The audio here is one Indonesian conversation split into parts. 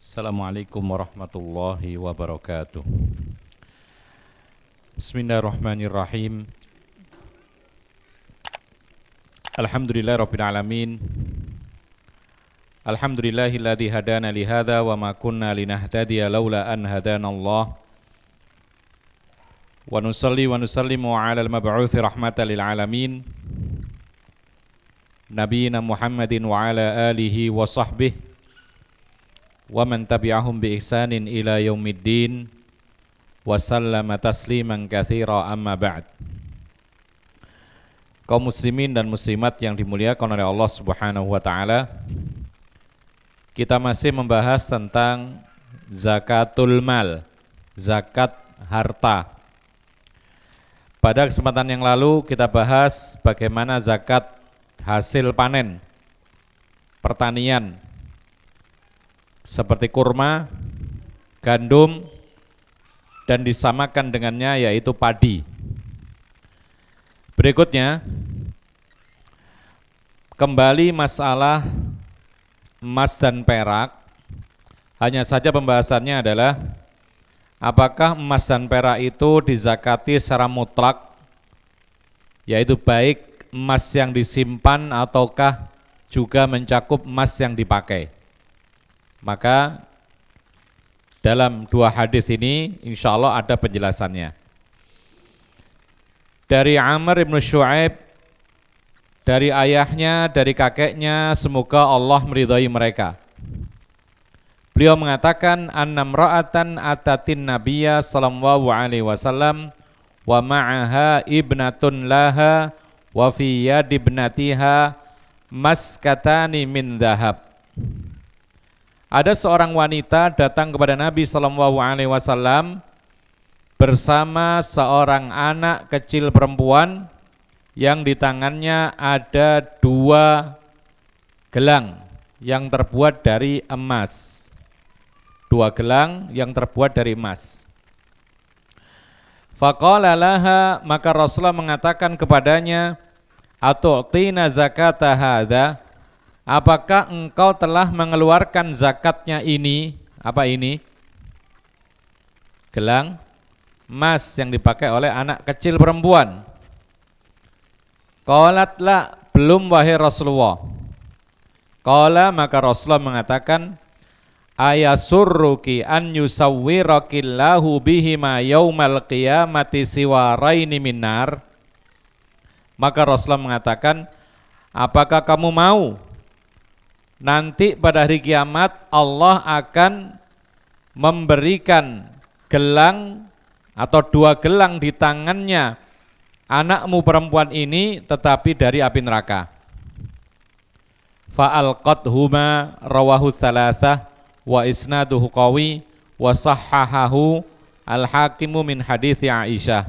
Assalamualaikum warahmatullahi wabarakatuh. Bismillahirrahmanirrahim. Alhamdulillahirabbil alamin. Alhamdulillahilladzi hadana li hadza wa ma kunna linahtadiya laula an hadanallah. Wa nusalli wa nusallimu ala al-mab'uutsi rahmatan lil alamin. Nabiyina Muhammadin wa ala alihi wa sahbihi wa man tabi'ahum bi ihsanin ila yaumiddin wa sallama tasliman katsira amma ba'd. Kaum muslimin dan muslimat yang dimuliakan oleh Allah Subhanahu wa taala, kita masih membahas tentang zakatul mal, zakat harta. Pada kesempatan yang lalu kita bahas bagaimana zakat hasil panen pertanian seperti kurma, gandum, dan disamakan dengannya yaitu padi. Berikutnya, kembali masalah emas dan perak. Hanya saja pembahasannya adalah apakah emas dan perak itu dizakati secara mutlak, yaitu baik emas yang disimpan ataukah juga mencakup emas yang dipakai. Maka dalam dua hadis ini insya Allah ada penjelasannya. Dari Amr ibn Shu'aib, dari ayahnya, dari kakeknya, semoga Allah meridhai mereka. Beliau mengatakan, annam ra'atan atatin nabiyya sallallahu alaihi wasallam wa ma'aha ibnatun laha wa fi yadi ibnatiha maskatani min dhahab. Ada seorang wanita datang kepada Nabi SAW bersama seorang anak kecil perempuan yang di tangannya ada dua gelang yang terbuat dari emas. Dua gelang yang terbuat dari emas. Faqala laha, maka Rasulullah mengatakan kepadanya, atu'tina zakata hadza? Apakah engkau telah mengeluarkan zakatnya ini? Apa ini? Gelang emas yang dipakai oleh anak kecil perempuan. Qalat la, belum wahai Rasulullah. Qala, maka Rasulullah mengatakan, ayasurruki an yusawwirakillahu bihima yaumal qiyamati siwaraini minar. Maka Rasulullah mengatakan, apakah kamu mau nanti pada hari kiamat Allah akan memberikan gelang atau dua gelang di tangannya anakmu perempuan ini tetapi dari api neraka. Fa'alqathuma rawahu tsalatsah wa isnaduhu qawi wa sahhahahu al-hakimu min hadits Aisyah.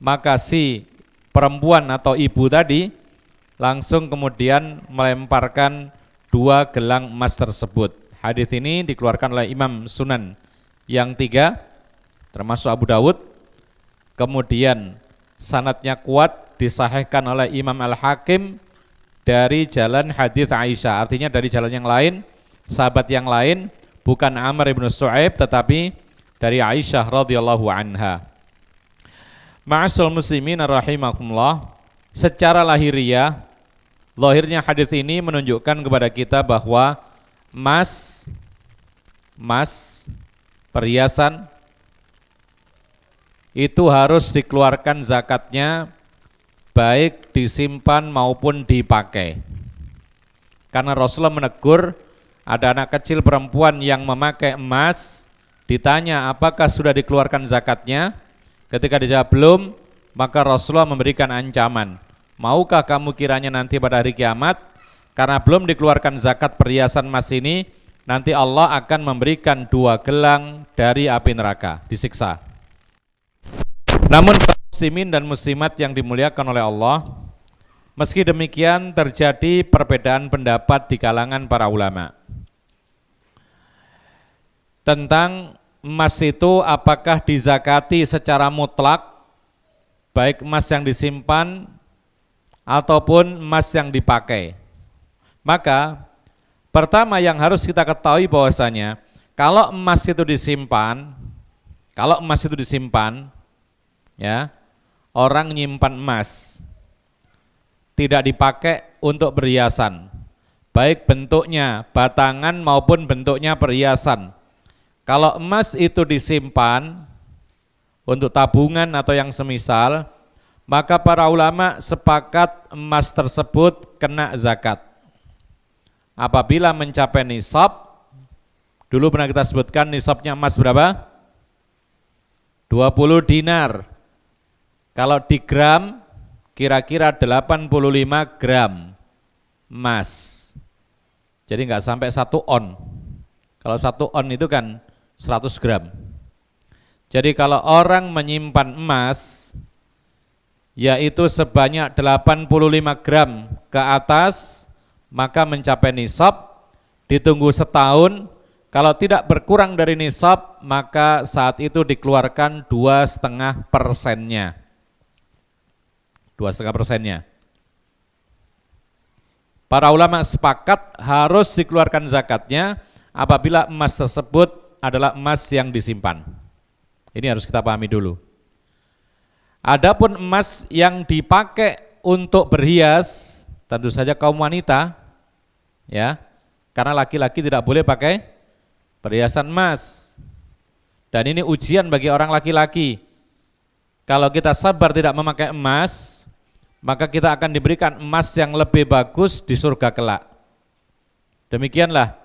Maka si perempuan atau ibu tadi langsung kemudian melemparkan dua gelang emas tersebut. Hadis ini dikeluarkan oleh Imam Sunan yang tiga, termasuk Abu Dawud. Kemudian sanadnya kuat, disahihkan oleh Imam Al-Hakim dari jalan hadis Aisyah. Artinya dari jalan yang lain, sahabat yang lain, bukan Amr ibn Shu'aib tetapi dari Aisyah radhiyallahu anha. Ma'asyiral muslimin rahimakumullah, secara lahiriah, lahirnya hadis ini menunjukkan kepada kita bahwa emas, perhiasan itu harus dikeluarkan zakatnya baik disimpan maupun dipakai. Karena Rasulullah menegur, ada anak kecil perempuan yang memakai emas, ditanya apakah sudah dikeluarkan zakatnya. Ketika dijawab belum, maka Rasulullah memberikan ancaman. Maukah kamu kiranya nanti pada hari kiamat karena belum dikeluarkan zakat perhiasan emas ini, nanti Allah akan memberikan dua gelang dari api neraka, disiksa. Namun muslimin dan muslimat yang dimuliakan oleh Allah, meski demikian terjadi perbedaan pendapat di kalangan para ulama tentang emas itu apakah dizakati secara mutlak, baik emas yang disimpan ataupun emas yang dipakai. Maka pertama yang harus kita ketahui bahwasanya Kalau emas itu disimpan, ya, orang nyimpan emas tidak dipakai untuk perhiasan, baik bentuknya batangan maupun bentuknya perhiasan. Kalau emas itu disimpan untuk tabungan atau yang semisal, maka para ulama sepakat emas tersebut kena zakat. Apabila mencapai nisab, dulu pernah kita sebutkan nisabnya emas berapa? 20 dinar. Kalau di gram, kira-kira 85 gram emas. Jadi nggak sampai 1 on. Kalau 1 on itu kan 100 gram. Jadi kalau orang menyimpan emas, yaitu sebanyak 85 gram ke atas, maka mencapai nisab, ditunggu setahun, kalau tidak berkurang dari nisab, maka saat itu dikeluarkan 2,5%-nya. 2,5%-nya. Para ulama sepakat harus dikeluarkan zakatnya apabila emas tersebut adalah emas yang disimpan. Ini harus kita pahami dulu. Adapun emas yang dipakai untuk berhias, tentu saja kaum wanita, ya, karena laki-laki tidak boleh pakai perhiasan emas. Dan ini ujian bagi orang laki-laki. Kalau kita sabar tidak memakai emas, maka kita akan diberikan emas yang lebih bagus di surga kelak. Demikianlah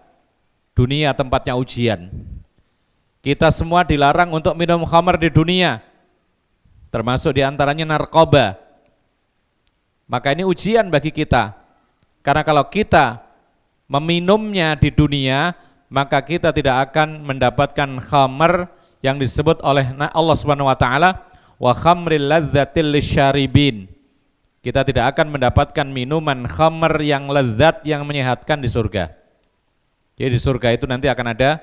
dunia tempatnya ujian. Kita semua dilarang untuk minum khamar di dunia, termasuk diantaranya narkoba. Maka ini ujian bagi kita. Karena kalau kita meminumnya di dunia, maka kita tidak akan mendapatkan khamar yang disebut oleh Allah Subhanahu wa taala, wa khamril ladzatil lisyaribin. Kita tidak akan mendapatkan minuman khamar yang lezat yang menyehatkan di surga. Jadi di surga itu nanti akan ada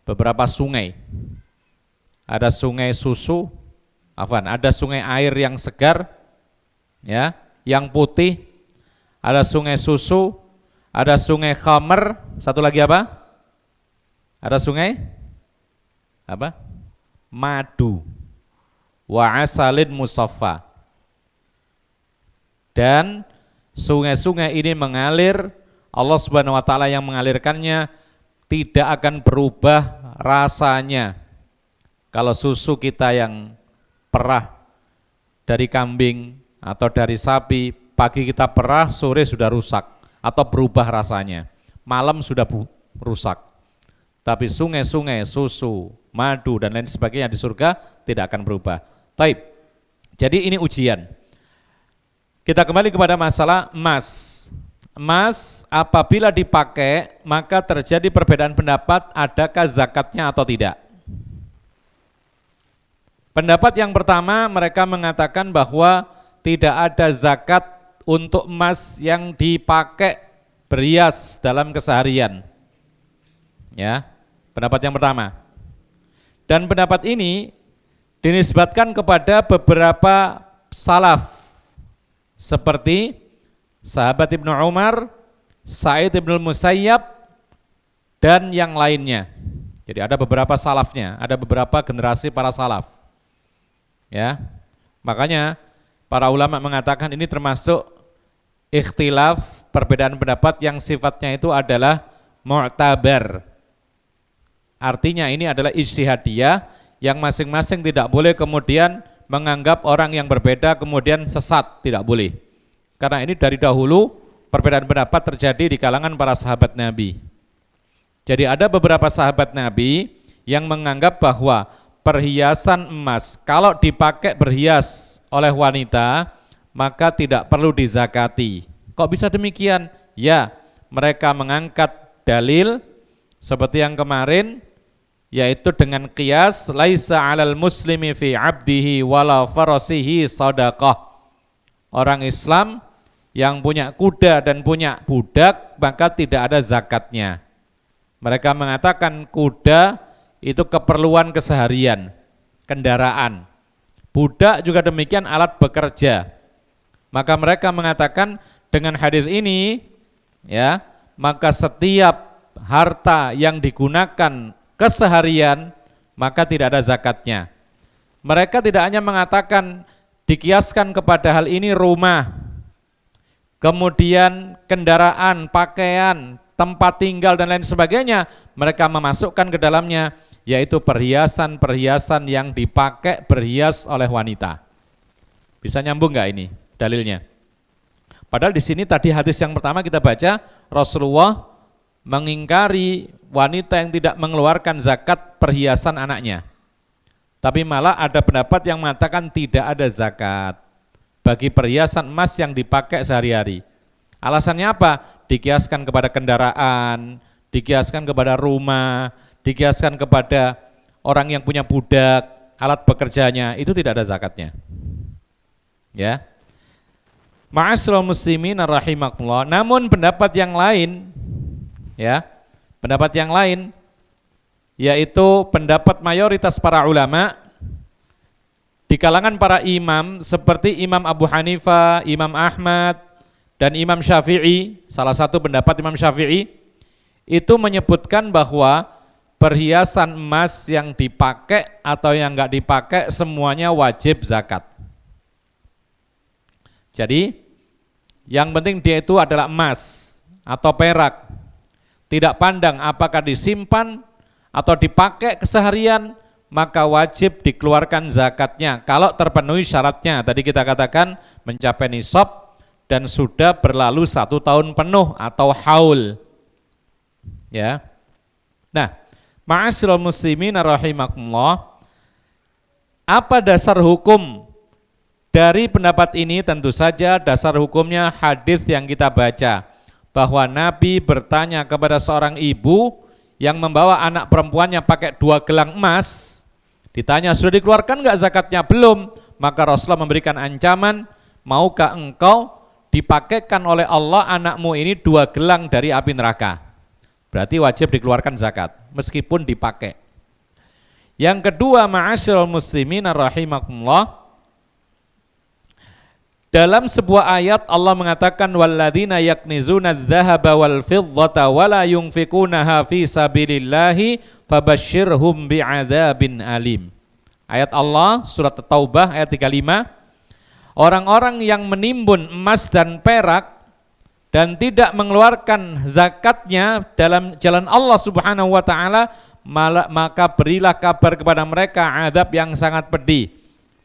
beberapa sungai. Ada sungai susu, ada sungai air yang segar, ya, yang putih, ada sungai susu, ada sungai khamar, satu lagi apa? Ada sungai apa? Madu. Wa asalin musaffa. Dan sungai-sungai ini mengalir, Allah Subhanahu wa taala yang mengalirkannya tidak akan berubah rasanya. Kalau susu kita yang perah dari kambing atau dari sapi, pagi kita perah, sore sudah rusak atau berubah rasanya. Malam sudah rusak. Tapi sungai-sungai, susu, madu dan lain sebagainya di surga tidak akan berubah. Taib. Jadi ini ujian. Kita kembali kepada masalah emas. Emas apabila dipakai maka terjadi perbedaan pendapat adakah zakatnya atau tidak. Pendapat yang pertama mereka mengatakan bahwa tidak ada zakat untuk emas yang dipakai berhias dalam keseharian. Ya, pendapat yang pertama. Dan pendapat ini dinisbatkan kepada beberapa salaf seperti sahabat Ibnu Umar, Sa'id Ibnu Musayyab dan yang lainnya. Jadi ada beberapa salafnya, ada beberapa generasi para salaf. Ya. Makanya para ulama mengatakan ini termasuk ikhtilaf, perbedaan pendapat yang sifatnya itu adalah mu'tabar. Artinya ini adalah ijtihadiyah yang masing-masing tidak boleh kemudian menganggap orang yang berbeda kemudian sesat, tidak boleh. Karena ini dari dahulu perbedaan pendapat terjadi di kalangan para sahabat Nabi. Jadi ada beberapa sahabat Nabi yang menganggap bahwa perhiasan emas kalau dipakai berhias oleh wanita maka tidak perlu dizakati. Kok bisa demikian? Ya, mereka mengangkat dalil seperti yang kemarin, yaitu dengan qiyas laisa 'alal muslimi fi 'abdihi wala farasihi shadaqah. Orang Islam yang punya kuda dan punya budak maka tidak ada zakatnya. Mereka mengatakan kuda itu keperluan keseharian, kendaraan. Budak juga demikian alat bekerja. Maka mereka mengatakan dengan hadis ini, ya, maka setiap harta yang digunakan keseharian, maka tidak ada zakatnya. Mereka tidak hanya mengatakan dikiaskan kepada hal ini rumah, kemudian kendaraan, pakaian, tempat tinggal dan lain sebagainya, mereka memasukkan ke dalamnya yaitu perhiasan-perhiasan yang dipakai berhias oleh wanita. Bisa nyambung nggak ini dalilnya? Padahal di sini tadi hadis yang pertama kita baca, Rasulullah mengingkari wanita yang tidak mengeluarkan zakat perhiasan anaknya. Tapi malah ada pendapat yang mengatakan tidak ada zakat bagi perhiasan emas yang dipakai sehari-hari. Alasannya apa? Dikiaskan kepada kendaraan, dikiaskan kepada rumah, dikiaskan kepada orang yang punya budak, alat bekerjanya, itu tidak ada zakatnya. Ya. Ma'asyiral muslimin rahimakumullah. Namun pendapat yang lain, ya, pendapat yang lain yaitu pendapat mayoritas para ulama di kalangan para imam seperti Imam Abu Hanifah, Imam Ahmad, dan Imam Syafi'i, salah satu pendapat Imam Syafi'i itu menyebutkan bahwa perhiasan emas yang dipakai atau yang enggak dipakai semuanya wajib zakat. Jadi yang penting dia itu adalah emas atau perak. Tidak pandang apakah disimpan atau dipakai keseharian, maka wajib dikeluarkan zakatnya kalau terpenuhi syaratnya. Tadi kita katakan mencapai nisab dan sudah berlalu 1 tahun penuh atau haul. Ya. Nah, ma'asyiral muslimin rahimakumullah, apa dasar hukum dari pendapat ini? Tentu saja dasar hukumnya hadis yang kita baca, bahwa Nabi bertanya kepada seorang ibu yang membawa anak perempuannya pakai 2 gelang emas. Ditanya, sudah dikeluarkan enggak zakatnya? Belum. Maka Rasulullah memberikan ancaman, maukah engkau dipakaikan oleh Allah anakmu ini 2 gelang dari api neraka? Berarti wajib dikeluarkan zakat meskipun dipakai. Yang kedua, ma'asyiral muslimin rahimakumullah, dalam sebuah ayat Allah mengatakan walladzina yaknizuna adz-dzahaba wal fiddata wala yunfikunaha fi sabilillahi fabasyirhum bi'adzabin alim. Ayat Allah surat At-Taubah ayat 35. Orang-orang yang menimbun emas dan perak dan tidak mengeluarkan zakatnya dalam jalan Allah Subhanahu wa taala, maka berilah kabar kepada mereka azab yang sangat pedih.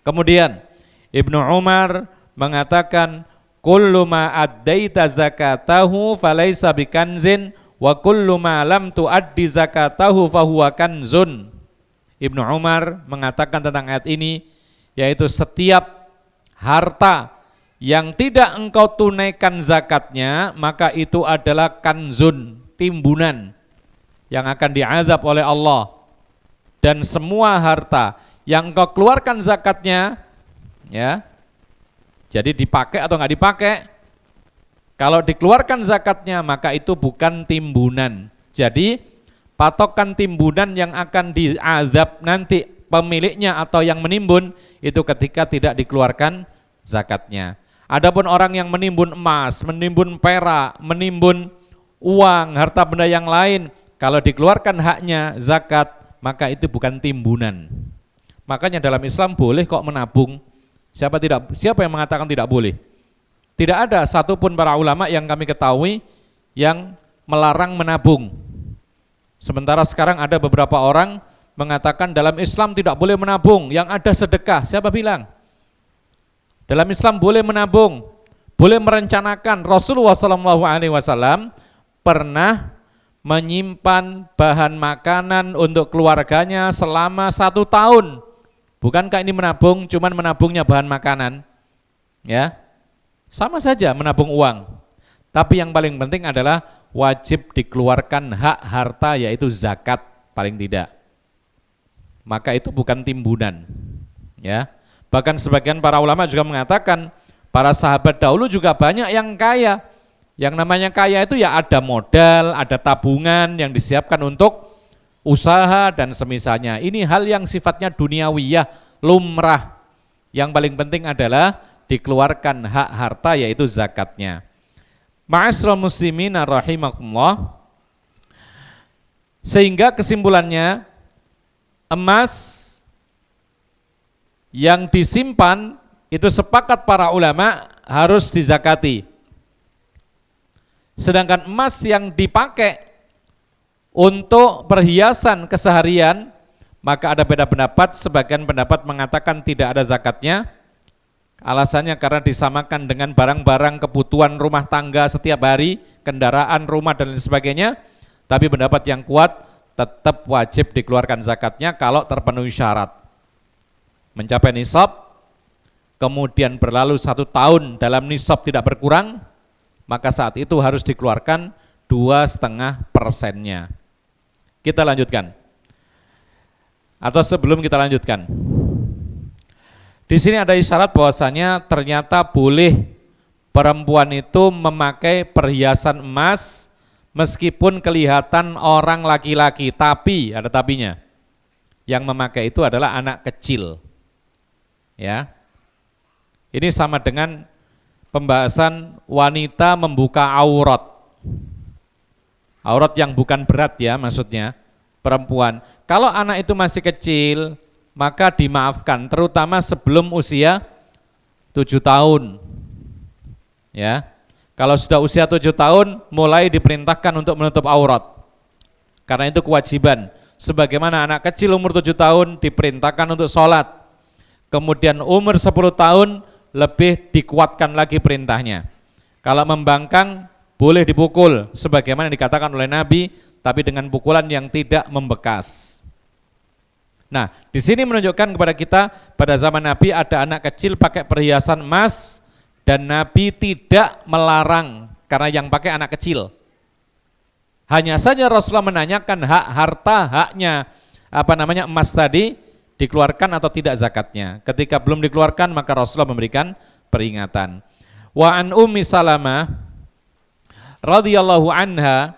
Kemudian Ibnu Umar mengatakan kullu ma addaita zakatahu falaysa bikanzin wa kullu ma lam tuaddi zakatahu fahuwa kanzun. Ibnu Umar mengatakan tentang ayat ini, yaitu setiap harta yang tidak engkau tunaikan zakatnya, maka itu adalah kanzun, timbunan yang akan diazab oleh Allah. Dan semua harta yang engkau keluarkan zakatnya, ya, jadi dipakai atau enggak dipakai, kalau dikeluarkan zakatnya maka itu bukan timbunan. Jadi patokan timbunan yang akan diazab nanti pemiliknya atau yang menimbun itu ketika tidak dikeluarkan zakatnya. Adapun orang yang menimbun emas, menimbun perak, menimbun uang, harta benda yang lain, kalau dikeluarkan haknya zakat, maka itu bukan timbunan. Makanya dalam Islam boleh kok menabung. Siapa yang mengatakan tidak boleh? Tidak ada satupun para ulama yang kami ketahui yang melarang menabung. Sementara sekarang ada beberapa orang mengatakan dalam Islam tidak boleh menabung, yang ada sedekah. Siapa bilang? Dalam Islam boleh menabung, boleh merencanakan. Rasulullah SAW pernah menyimpan bahan makanan untuk keluarganya selama 1 tahun. Bukankah ini menabung, cuman menabungnya bahan makanan? Ya, sama saja menabung uang. Tapi yang paling penting adalah wajib dikeluarkan hak harta, yaitu zakat paling tidak. Maka itu bukan timbunan. Ya. Bahkan sebagian para ulama juga mengatakan para sahabat dahulu juga banyak yang kaya. Yang namanya kaya itu ya ada modal, ada tabungan yang disiapkan untuk usaha dan semisalnya. Ini hal yang sifatnya duniawiyah, lumrah. Yang paling penting adalah dikeluarkan hak harta, yaitu zakatnya. Ma'asyiral muslimin rahimakumullah. Sehingga kesimpulannya, emas yang disimpan itu sepakat para ulama harus dizakati. Sedangkan emas yang dipakai untuk perhiasan keseharian, maka ada beda pendapat. Sebagian pendapat mengatakan tidak ada zakatnya. Alasannya karena disamakan dengan barang-barang kebutuhan rumah tangga setiap hari, kendaraan, rumah dan lain sebagainya. Tapi pendapat yang kuat tetap wajib dikeluarkan zakatnya kalau terpenuhi syarat. Mencapai nisab, kemudian berlalu 1 tahun dalam nisab tidak berkurang, maka saat itu harus dikeluarkan 2,5%-nya. Kita lanjutkan. Atau sebelum kita lanjutkan, di sini ada isyarat bahwasanya ternyata boleh perempuan itu memakai perhiasan emas meskipun kelihatan orang laki-laki, tapi ada tapinya. Yang memakai itu adalah anak kecil. Ya. Ini sama dengan pembahasan wanita membuka aurat. Aurat yang bukan berat ya maksudnya, perempuan. Kalau anak itu masih kecil, maka dimaafkan, terutama sebelum usia 7 tahun. Ya. Kalau sudah usia 7 tahun, mulai diperintahkan untuk menutup aurat. Karena itu kewajiban. Sebagaimana anak kecil umur 7 tahun diperintahkan untuk sholat. Kemudian umur 10 tahun lebih dikuatkan lagi perintahnya. Kalau membangkang boleh dipukul, sebagaimana dikatakan oleh Nabi, tapi dengan pukulan yang tidak membekas. Nah, di sini menunjukkan kepada kita pada zaman Nabi ada anak kecil pakai perhiasan emas dan Nabi tidak melarang karena yang pakai anak kecil. Hanya saja Rasulullah menanyakan hak harta, haknya emas tadi dikeluarkan atau tidak zakatnya. Ketika belum dikeluarkan maka Rasulullah memberikan peringatan. Wa an Ummi Salamah radhiyallahu anha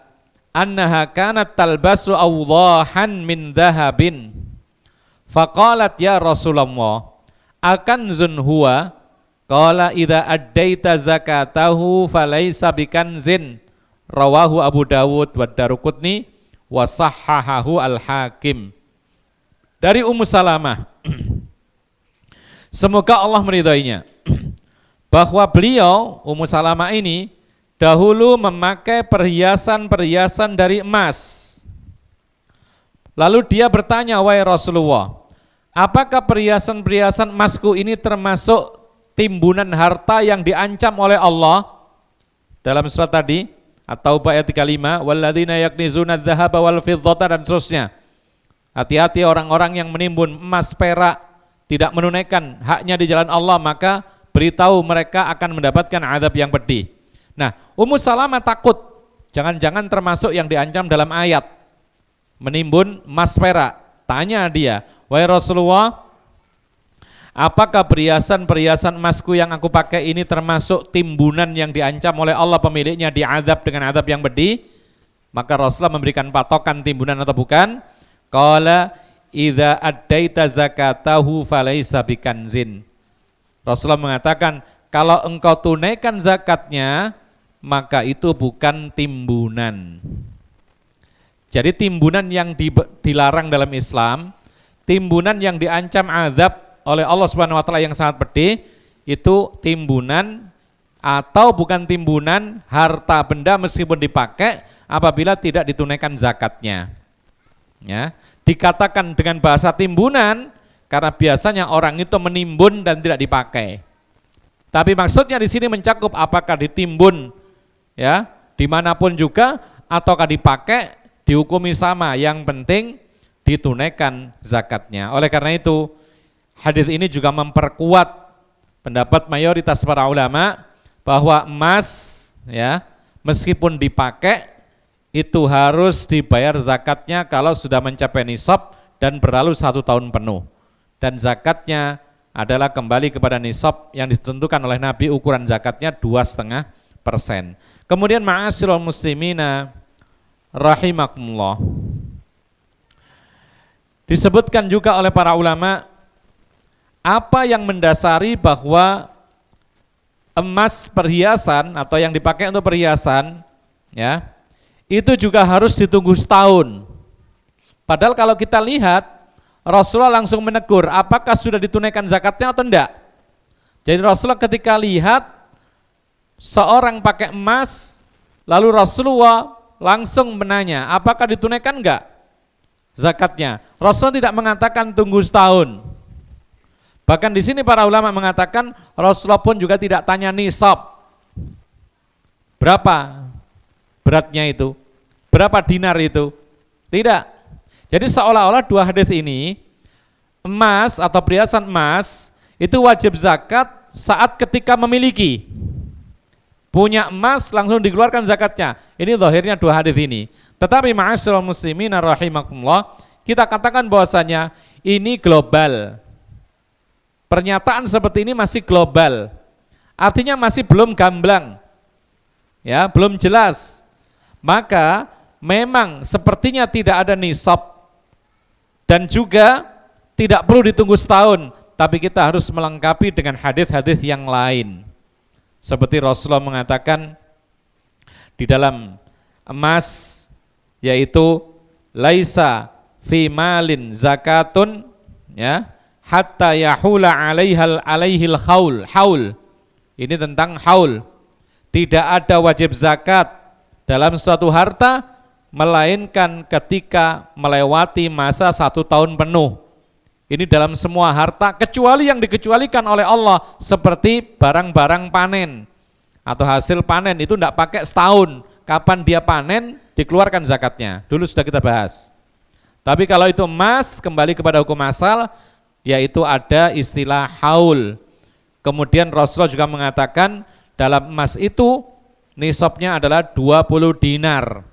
annaha kanat talbasu awdahan min dhahabin. Faqalat ya Rasulullah, akanzun huwa? Qala idza addaita zakatahu falaysa bikanzin. Rawahu Abu Dawud wa Daruqutni wa sahhahahu Al-Hakim. Dari Ummu Salamah, semoga Allah meridainya, bahwa beliau Ummu Salamah ini dahulu memakai perhiasan-perhiasan dari emas. Lalu dia bertanya, wahai Rasulullah, apakah perhiasan-perhiasan emasku ini termasuk timbunan harta yang diancam oleh Allah? Dalam surat tadi, At-Taubah ayat 35, walladzina yaknizuna adz-dzahaba wal fiddata dan seterusnya. Hati-hati orang-orang yang menimbun emas perak, tidak menunaikan haknya di jalan Allah, maka beritahu mereka akan mendapatkan azab yang pedih. Nah, Ummu Salamah takut, jangan-jangan termasuk yang diancam dalam ayat, menimbun emas perak. Tanya dia, wahai Rasulullah, apakah perhiasan-perhiasan emasku yang aku pakai ini termasuk timbunan yang diancam oleh Allah pemiliknya diazab dengan azab yang pedih? Maka Rasulullah memberikan patokan timbunan atau bukan. Qala idza addaita zakatahu falaysa bikanzin. Rasulullah mengatakan, kalau engkau tunaikan zakatnya, maka itu bukan timbunan. Jadi timbunan yang dilarang dalam Islam, timbunan yang diancam azab oleh Allah Subhanahu wa taala yang sangat pedih, itu timbunan atau bukan timbunan harta benda meskipun dipakai apabila tidak ditunaikan zakatnya. Ya, dikatakan dengan bahasa timbunan karena biasanya orang itu menimbun dan tidak dipakai. Tapi maksudnya di sini mencakup apakah ditimbun ya dimanapun juga ataukah dipakai, dihukumi sama, yang penting ditunaikan zakatnya. Oleh karena itu hadis ini juga memperkuat pendapat mayoritas para ulama bahwa emas ya meskipun dipakai itu harus dibayar zakatnya kalau sudah mencapai nisab dan berlalu 1 tahun penuh. Dan zakatnya adalah kembali kepada nisab yang ditentukan oleh Nabi, ukuran zakatnya 2,5%. Kemudian ma'asyiral muslimina rahimakumullah, disebutkan juga oleh para ulama apa yang mendasari bahwa emas perhiasan atau yang dipakai untuk perhiasan ya itu juga harus ditunggu setahun. Padahal kalau kita lihat Rasulullah langsung menegur apakah sudah ditunaikan zakatnya atau enggak. Jadi Rasulullah ketika lihat seorang pakai emas, lalu Rasulullah langsung menanya apakah ditunaikan enggak zakatnya. Rasulullah tidak mengatakan tunggu setahun. Bahkan di sini para ulama mengatakan Rasulullah pun juga tidak tanya nisab. Berapa beratnya itu? Berapa dinar itu? Tidak. Jadi seolah-olah dua hadis ini, emas atau perhiasan emas itu wajib zakat saat ketika memiliki. Punya emas langsung dikeluarkan zakatnya. Ini zahirnya dua hadis ini. Tetapi ma'asyiral muslimin rahimakumullah, kita katakan bahwasanya ini global. Pernyataan seperti ini masih global, artinya masih belum gamblang, ya, belum jelas. Maka memang sepertinya tidak ada nisab dan juga tidak perlu ditunggu setahun, tapi kita harus melengkapi dengan hadis-hadis yang lain. Seperti Rasulullah mengatakan di dalam emas, yaitu laisa fi malin zakatun, ya, hatta yahula alaihil haul. Ini tentang haul. Tidak ada wajib zakat dalam suatu harta melainkan ketika melewati masa 1 tahun penuh. Ini dalam semua harta kecuali yang dikecualikan oleh Allah, seperti barang-barang panen atau hasil panen itu tidak pakai setahun. Kapan dia panen dikeluarkan zakatnya. Dulu sudah kita bahas. Tapi kalau itu emas, kembali kepada hukum asal, yaitu ada istilah haul. Kemudian Rasulullah juga mengatakan dalam emas itu nisabnya adalah 20 dinar.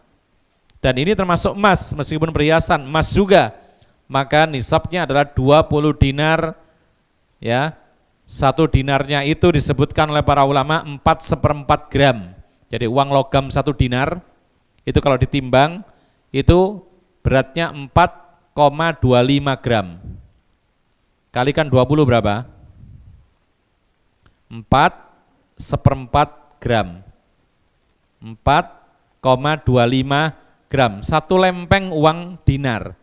Dan ini termasuk emas, meskipun perhiasan emas juga. Maka nisabnya adalah 20 dinar, ya. 1 dinarnya itu disebutkan oleh para ulama 4/4 gram. Jadi uang logam 1 dinar itu kalau ditimbang itu beratnya 4,25 gram. Kalikan 20 berapa? 4/4 gram. 4,25 gram. 1 lempeng uang dinar.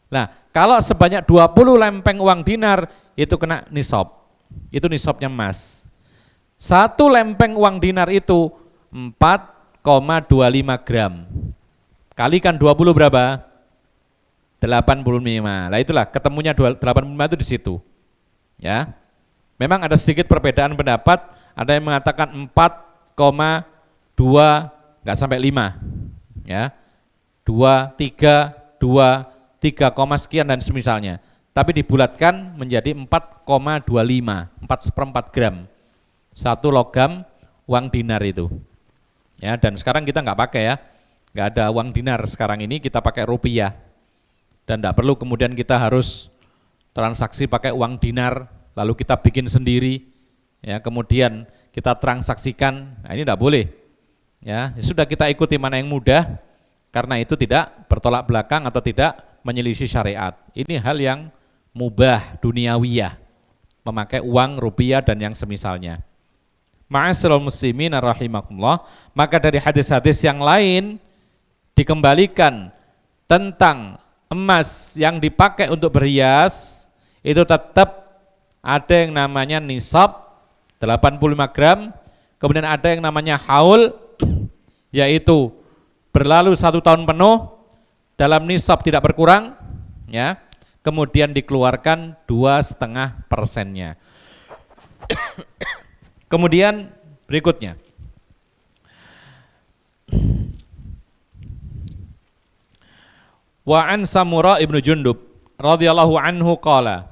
Nah, kalau sebanyak 20 lempeng uang dinar itu kena nisab. Itu nisabnya emas. 1 lempeng uang dinar itu 4,25 gram. Kalikan 20 berapa? 85. Nah itulah ketemunya 85 itu di situ. Ya. Memang ada sedikit perbedaan pendapat, ada yang mengatakan 4,2 enggak sampai 5. Ya. 2, 3, 2, 3, sekian dan semisalnya. Tapi dibulatkan menjadi 4,25, 4/4 gram. 1 logam uang dinar itu. Ya, dan sekarang kita enggak pakai ya. Enggak ada uang dinar sekarang ini, kita pakai rupiah. Dan tidak perlu kemudian kita harus transaksi pakai uang dinar, lalu kita bikin sendiri, ya, kemudian kita transaksikan. Nah, ini tidak boleh. Ya, sudah kita ikuti mana yang mudah, karena itu tidak bertolak belakang atau tidak menyelisih syariat. Ini hal yang mubah duniawiyah, memakai uang rupiah dan yang semisalnya. Ma'asyiral muslimin rahimakumullah, maka dari hadis-hadis yang lain dikembalikan tentang emas yang dipakai untuk berhias itu tetap ada yang namanya nisab 85 gram, kemudian ada yang namanya haul, yaitu berlalu 1 tahun penuh dalam nisab tidak berkurang, ya, kemudian dikeluarkan 2,5%-nya. Kemudian berikutnya, wa an Samurah ibnu Jundub radhiyallahu anhu qala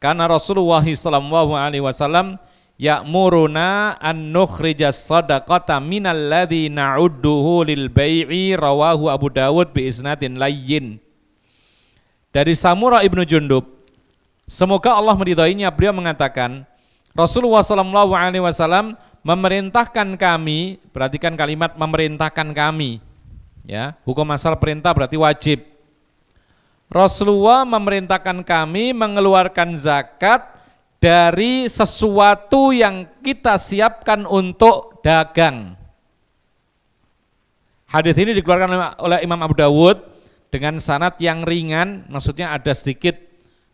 kana Rasulullah sallallahu alaihi wasallam ya'muruna an nukhrijas sadaqata minal ladzi na'udduhu lil bai'i, rawahu Abu Dawud bi isnadin layyin. Dari Samurah ibnu Jundub, semoga Allah meridhoinya, beliau mengatakan Rasulullah sallallahu alaihi wasallam memerintahkan kami, perhatikan kalimat memerintahkan kami, ya, hukum asal perintah berarti wajib. Rasulullah memerintahkan kami mengeluarkan zakat dari sesuatu yang kita siapkan untuk dagang. Hadis ini dikeluarkan oleh Imam Abu Dawud dengan sanad yang ringan, maksudnya ada sedikit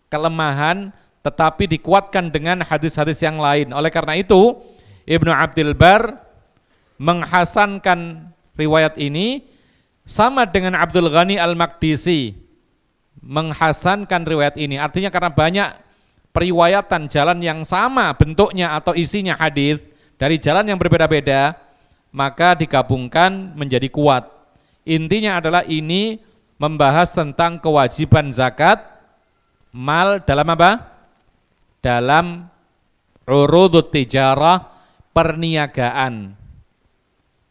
kelemahan tetapi dikuatkan dengan hadis-hadis yang lain. Oleh karena itu Ibnu Abdul Bar menghasankan riwayat ini, sama dengan Abdul Ghani Al-Maqdisi menghasankan riwayat ini. Artinya karena banyak periwayatan jalan yang sama bentuknya atau isinya hadis dari jalan yang berbeda-beda, maka digabungkan menjadi kuat. Intinya adalah ini membahas tentang kewajiban zakat mal dalam apa? Dalam urudut tijarah, perniagaan,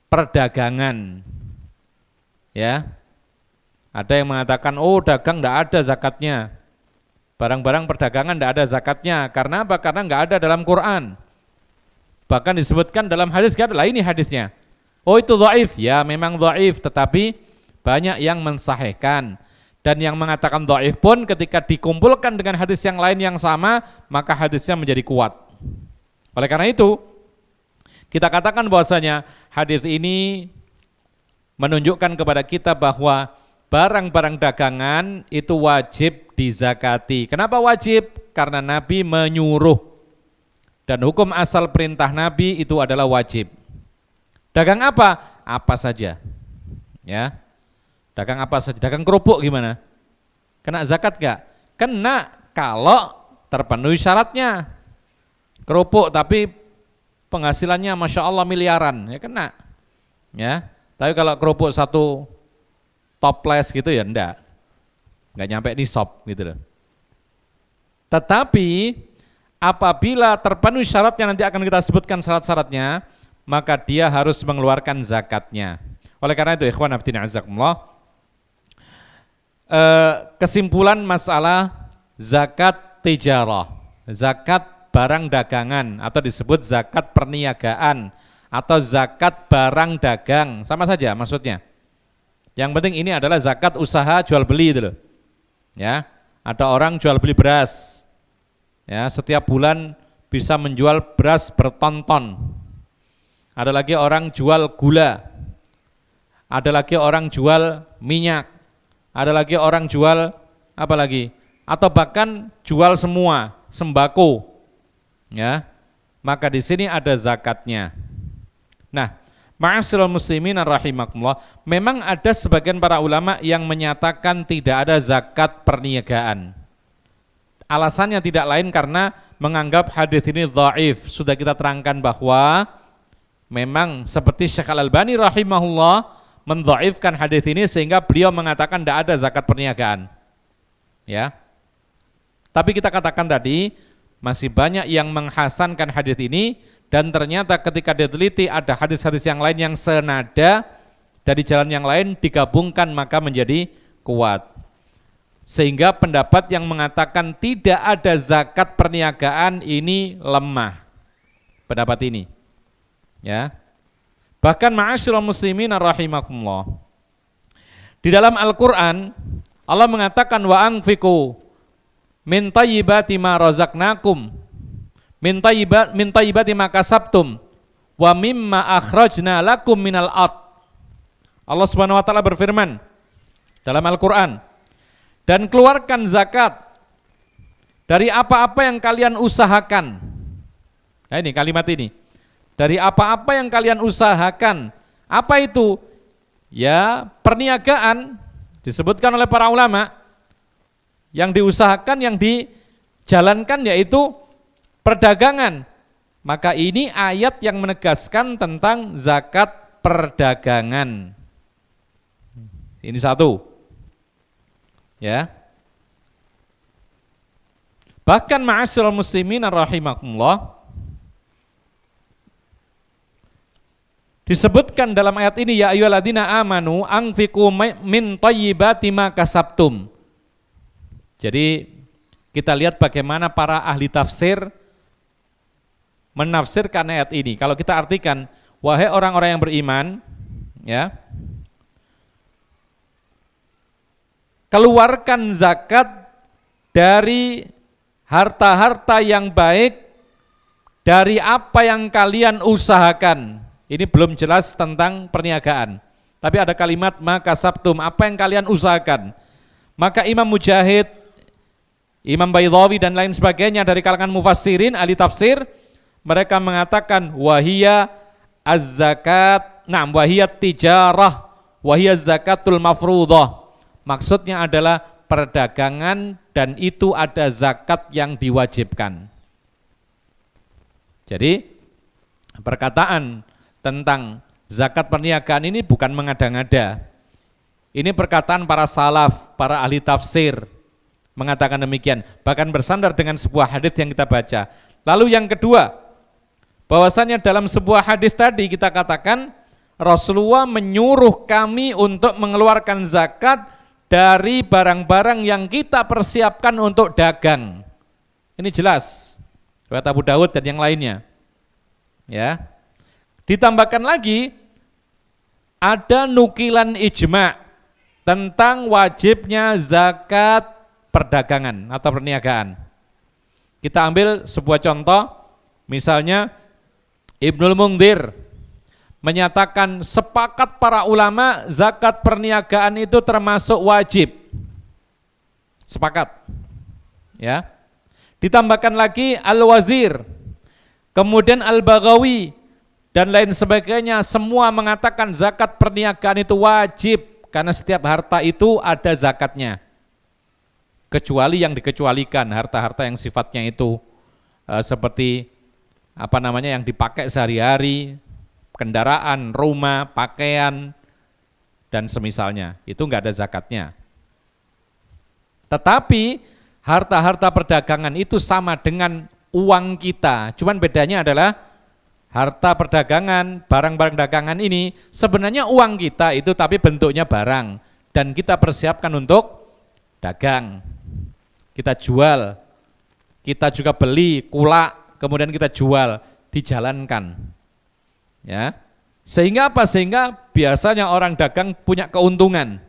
perdagangan. Ya. Ada yang mengatakan, oh dagang enggak ada zakatnya. Barang-barang perdagangan enggak ada zakatnya. Karena apa? Karena enggak ada dalam Quran. Bahkan disebutkan dalam hadis, enggak ada. Lah ini hadisnya. Oh itu dhaif. Ya memang dhaif, tetapi banyak yang mensahihkan. Dan yang mengatakan dhaif pun ketika dikumpulkan dengan hadis yang lain yang sama, maka hadisnya menjadi kuat. Oleh karena itu, kita katakan bahwasanya hadis ini menunjukkan kepada kita bahwa barang-barang dagangan itu wajib dizakati. Kenapa wajib? Karena Nabi menyuruh. Dan hukum asal perintah Nabi itu adalah wajib. Dagang apa? Apa saja. Ya. Dagang apa saja? Dagang kerupuk gimana? Kena zakat gak? Kena kalau terpenuhi syaratnya. Kerupuk tapi penghasilannya Masya Allah miliaran, ya kena. Ya. Tapi kalau kerupuk satu toples gitu ya enggak nyampe nisab gitu loh. Tetapi apabila terpenuhi syaratnya, nanti akan kita sebutkan syarat-syaratnya, maka dia harus mengeluarkan zakatnya. Oleh karena itu ikhwan fillah azakumullah, kesimpulan masalah zakat tijarah, zakat barang dagangan atau disebut zakat perniagaan atau zakat barang dagang, sama saja maksudnya. Yang penting ini adalah zakat usaha jual beli itu loh. Ya, ada orang jual beli beras. Ya, setiap bulan bisa menjual beras berton-ton. Ada lagi orang jual gula. Ada lagi orang jual minyak. Ada lagi orang jual apa lagi? Atau bahkan jual semua, sembako. Ya. Maka di sini ada zakatnya. Nah, ma'asyiral muslimin rahimakumullah, memang ada sebagian para ulama yang menyatakan tidak ada zakat perniagaan. Alasannya tidak lain karena menganggap hadis ini dhaif. Sudah kita terangkan bahwa memang seperti Syekh Al-Albani rahimahullah mendhaifkan hadis ini sehingga beliau mengatakan tidak ada zakat perniagaan. Ya. Tapi kita katakan tadi masih banyak yang menghasankan hadis ini, dan ternyata ketika diteliti ada hadis-hadis yang lain yang senada dari jalan yang lain digabungkan maka menjadi kuat. Sehingga pendapat yang mengatakan tidak ada zakat perniagaan ini lemah. Pendapat ini. Ya. Bahkan ma'asyiral muslimin rahimakumullah, di dalam Al-Qur'an Allah mengatakan wa anfiqu min thayyibati ma razaqnakum min thayyibati ma kasabtum wa mimma akhrajna lakum minal ard. Allah Subhanahu wa taala berfirman dalam Al-Qur'an, dan keluarkan zakat dari apa-apa yang kalian usahakan. Nah ini kalimat ini. Dari apa-apa yang kalian usahakan. Apa itu? Ya, perniagaan disebutkan oleh para ulama. Yang diusahakan, yang dijalankan yaitu perdagangan. Maka ini ayat yang menegaskan tentang zakat perdagangan. Ini satu. Ya. Bahkan ma'asyiral muslimin rahimakumullah, disebutkan dalam ayat ini ya ayyuhalladzina amanu anfiqu min thayyibati ma kasabtum. Jadi kita lihat bagaimana para ahli tafsir menafsirkan ayat ini. Kalau kita artikan, wahai orang-orang yang beriman, ya, keluarkan zakat dari harta-harta yang baik dari apa yang kalian usahakan. Ini belum jelas tentang perniagaan. Tapi ada kalimat maka sabtum, apa yang kalian usahakan. Maka Imam Mujahid, Imam Baydhawi dan lain sebagainya dari kalangan mufassirin, ahli tafsir, mereka mengatakan wahiyya az-zakat, na'am wahiyya tijarah, wahiyya zakatul mafruḍah. Maksudnya adalah perdagangan dan itu ada zakat yang diwajibkan. Jadi perkataan tentang zakat perniagaan ini bukan mengada-ngada. Ini perkataan para salaf, para ahli tafsir mengatakan demikian, bahkan bersandar dengan sebuah hadis yang kita baca. Lalu yang kedua, bahwasanya dalam sebuah hadis tadi kita katakan Rasulullah menyuruh kami untuk mengeluarkan zakat dari barang-barang yang kita persiapkan untuk dagang. Ini jelas riwayat Abu Dawud dan yang lainnya. Ya. Ditambahkan lagi ada nukilan ijma' tentang wajibnya zakat perdagangan atau perniagaan. Kita ambil sebuah contoh, misalnya Ibnul Munzir menyatakan sepakat para ulama zakat perniagaan itu termasuk wajib. Sepakat. Ya. Ditambahkan lagi Al-Wazir, kemudian Al-Baghawi dan lain sebagainya, semua mengatakan zakat perniagaan itu wajib karena setiap harta itu ada zakatnya. Kecuali yang dikecualikan, harta-harta yang sifatnya itu seperti yang dipakai sehari-hari, kendaraan, rumah, pakaian dan semisalnya, itu enggak ada zakatnya. Tetapi harta-harta perdagangan itu sama dengan uang kita, cuman bedanya adalah harta perdagangan, barang-barang dagangan ini sebenarnya uang kita itu tapi bentuknya barang dan kita persiapkan untuk dagang. Kita jual, kita juga beli, kulak, kemudian kita jual, dijalankan. Ya. Sehingga apa? Sehingga biasanya orang dagang punya keuntungan.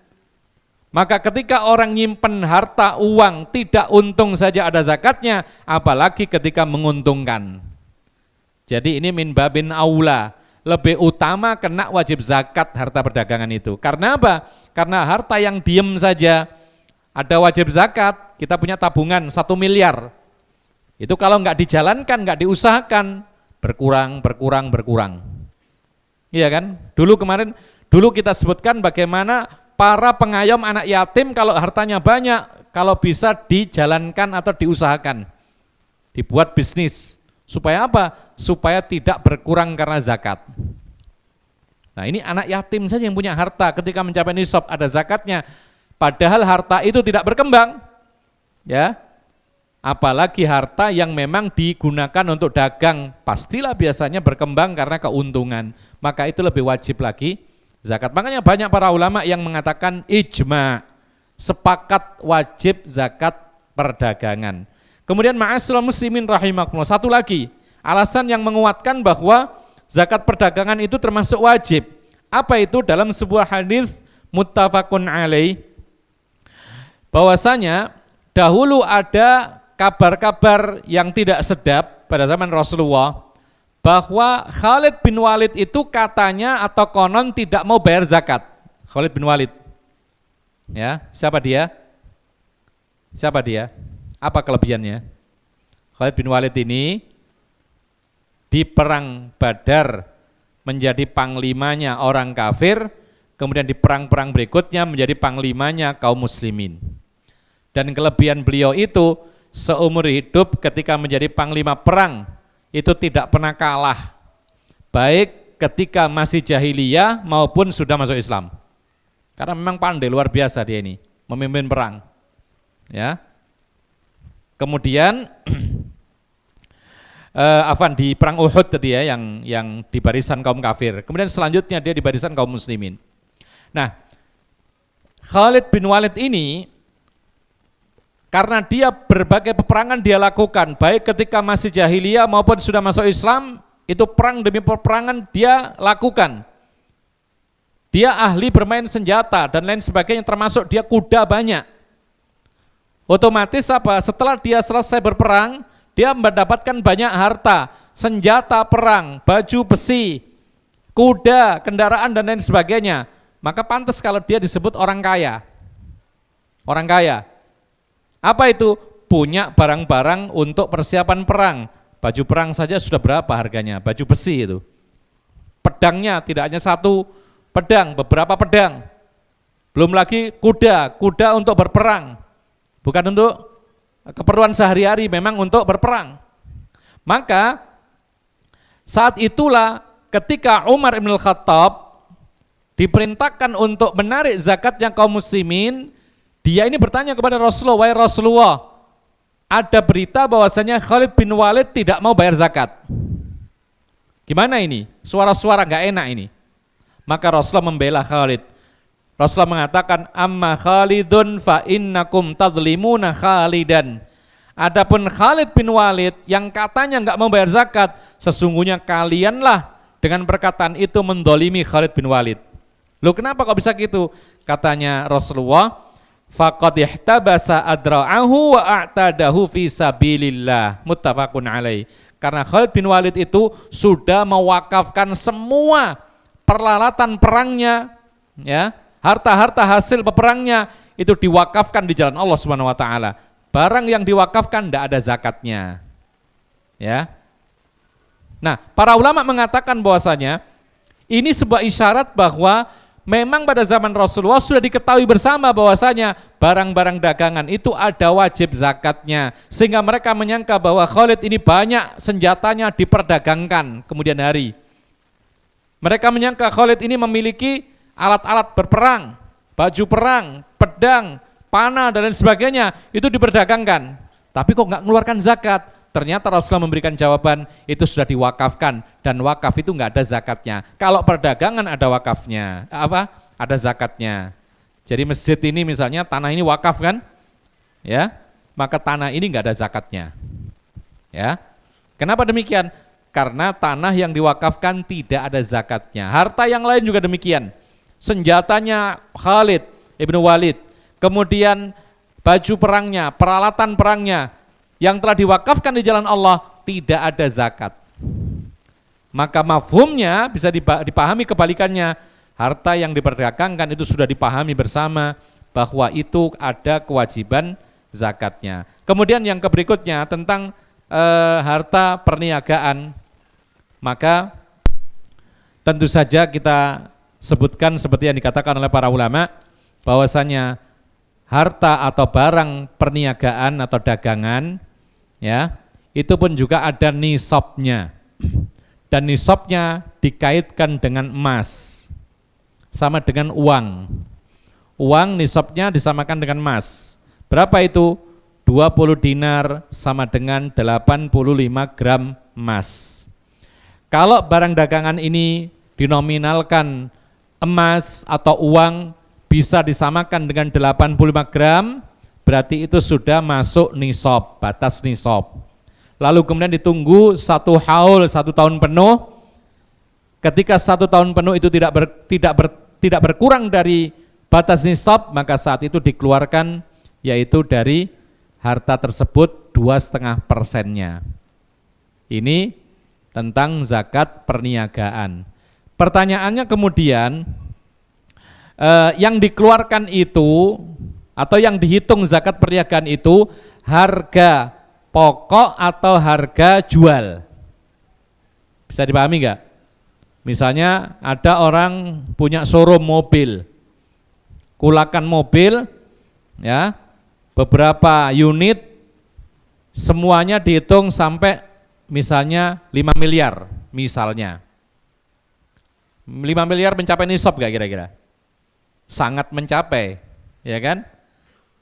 Maka ketika orang nyimpen harta uang tidak untung saja ada zakatnya, apalagi ketika menguntungkan. Jadi ini min babin aula, lebih utama kena wajib zakat harta perdagangan itu. Karena apa? Karena harta yang diem saja ada wajib zakat, kita punya tabungan 1 miliar. Itu kalau nggak dijalankan, nggak diusahakan, berkurang. Iya kan? Dulu kita sebutkan bagaimana para pengayom anak yatim kalau hartanya banyak, kalau bisa dijalankan atau diusahakan, dibuat bisnis. Supaya apa? Supaya tidak berkurang karena zakat. Nah ini anak yatim saja yang punya harta ketika mencapai nisab ada zakatnya, padahal harta itu tidak berkembang. Ya, apalagi harta yang memang digunakan untuk dagang, pastilah biasanya berkembang karena keuntungan. Maka itu lebih wajib lagi zakat. Makanya banyak para ulama yang mengatakan ijma, sepakat wajib zakat perdagangan. Kemudian ma'asyiral muslimin rahimakumullah, satu lagi alasan yang menguatkan bahwa zakat perdagangan itu termasuk wajib. Apa itu? Dalam sebuah hadis muttafaqun alaih, bahwasanya dahulu ada kabar-kabar yang tidak sedap pada zaman Rasulullah bahwa Khalid bin Walid itu katanya atau konon tidak mau bayar zakat. Khalid bin Walid. Ya, siapa dia? Siapa dia? Apa kelebihannya? Khalid bin Walid ini di perang Badar menjadi panglimanya orang kafir, kemudian di perang-perang berikutnya menjadi panglimanya kaum muslimin. Dan kelebihan beliau itu seumur hidup ketika menjadi panglima perang itu tidak pernah kalah, baik ketika masih jahiliyah maupun sudah masuk Islam. Karena memang pandai luar biasa dia ini memimpin perang. Ya. Kemudian di perang Uhud tadi ya yang di barisan kaum kafir. Kemudian selanjutnya dia di barisan kaum muslimin. Nah, Khalid bin Walid ini karena dia berbagai peperangan dia lakukan, baik ketika masih jahiliyah maupun sudah masuk Islam, itu perang demi peperangan dia lakukan. Dia ahli bermain senjata dan lain sebagainya, termasuk dia kuda banyak. Otomatis apa? Setelah dia selesai berperang, dia mendapatkan banyak harta, senjata perang, baju besi, kuda, kendaraan dan lain sebagainya. maka pantas kalau dia disebut orang kaya. Orang kaya. Apa itu? Punya barang-barang untuk persiapan perang. Baju perang saja sudah berapa harganya? Baju besi itu. Pedangnya tidak hanya satu pedang, beberapa pedang. Belum lagi kuda untuk berperang. Bukan untuk keperluan sehari-hari, memang untuk berperang. Maka saat itulah ketika Umar bin Khattab diperintahkan untuk menarik zakatnya kaum muslimin, dia ini bertanya kepada Rasulullah, "Wahai Rasulullah, ada berita bahwasanya Khalid bin Walid tidak mau bayar zakat. Gimana ini? Suara-suara gak enak ini." Maka Rasulullah membela Khalid. Rasulullah mengatakan, "Amma Khalidun fa innakum tadlimuna Khalidan." Adapun Khalid bin Walid yang katanya enggak mau bayar zakat, sesungguhnya kalianlah dengan perkataan itu mendolimi Khalid bin Walid. Loh, kenapa kok bisa gitu? Katanya Rasulullah, faqad ihtabasa adra'ahu wa a'tadahu fi sabilillah, muttafaqun alaih. Karena Khalid bin Walid itu sudah mewakafkan semua peralatan perangnya, ya, harta-harta hasil peperangnya itu diwakafkan di jalan Allah Subhanahu wa taala. Barang yang diwakafkan tidak ada zakatnya. Ya. Nah, para ulama mengatakan bahwasanya ini sebuah isyarat bahwa memang pada zaman Rasulullah sudah diketahui bersama bahwasanya barang-barang dagangan itu ada wajib zakatnya, sehingga mereka menyangka bahwa Khalid ini banyak senjatanya diperdagangkan kemudian hari. Mereka menyangka Khalid ini memiliki alat-alat berperang, baju perang, pedang, panah dan lain sebagainya, itu diperdagangkan. Tapi kok nggak mengeluarkan zakat? Ternyata Rasulullah memberikan jawaban, itu sudah diwakafkan dan wakaf itu nggak ada zakatnya. Kalau perdagangan ada wakafnya, ada zakatnya. Jadi masjid ini misalnya tanah ini wakaf kan, ya, maka tanah ini nggak ada zakatnya. Ya, kenapa demikian? Karena tanah yang diwakafkan tidak ada zakatnya. Harta yang lain juga demikian. Senjatanya Khalid ibn Walid, kemudian baju perangnya, peralatan perangnya yang telah diwakafkan di jalan Allah tidak ada zakat. Maka mafhumnya bisa dipahami kebalikannya. Harta yang diperdagangkan itu sudah dipahami bersama bahwa itu ada kewajiban zakatnya. Kemudian yang berikutnya tentang harta perniagaan. Maka tentu saja kita sebutkan seperti yang dikatakan oleh para ulama bahwasanya harta atau barang perniagaan atau dagangan, ya, itu pun juga ada nisabnya, dan nisabnya dikaitkan dengan emas, sama dengan uang. Uang nisabnya disamakan dengan emas. Berapa itu? 20 dinar sama dengan 85 gram emas. Kalau barang dagangan ini dinominalkan emas atau uang bisa disamakan dengan 85 gram, berarti itu sudah masuk nisab, batas nisab. Lalu kemudian ditunggu 1 haul, 1 tahun penuh. Ketika 1 tahun penuh itu tidak berkurang dari batas nisab, maka saat itu dikeluarkan yaitu dari harta tersebut 2,5%-nya. Ini tentang zakat perniagaan. Pertanyaannya kemudian, yang dikeluarkan itu atau yang dihitung zakat perniagaan itu harga pokok atau harga jual? Bisa dipahami enggak? Misalnya ada orang punya showroom mobil, kulakan mobil, ya, beberapa unit, semuanya dihitung sampai misalnya 5 miliar misalnya. 5 miliar mencapai nisab enggak kira-kira? Sangat mencapai, ya kan?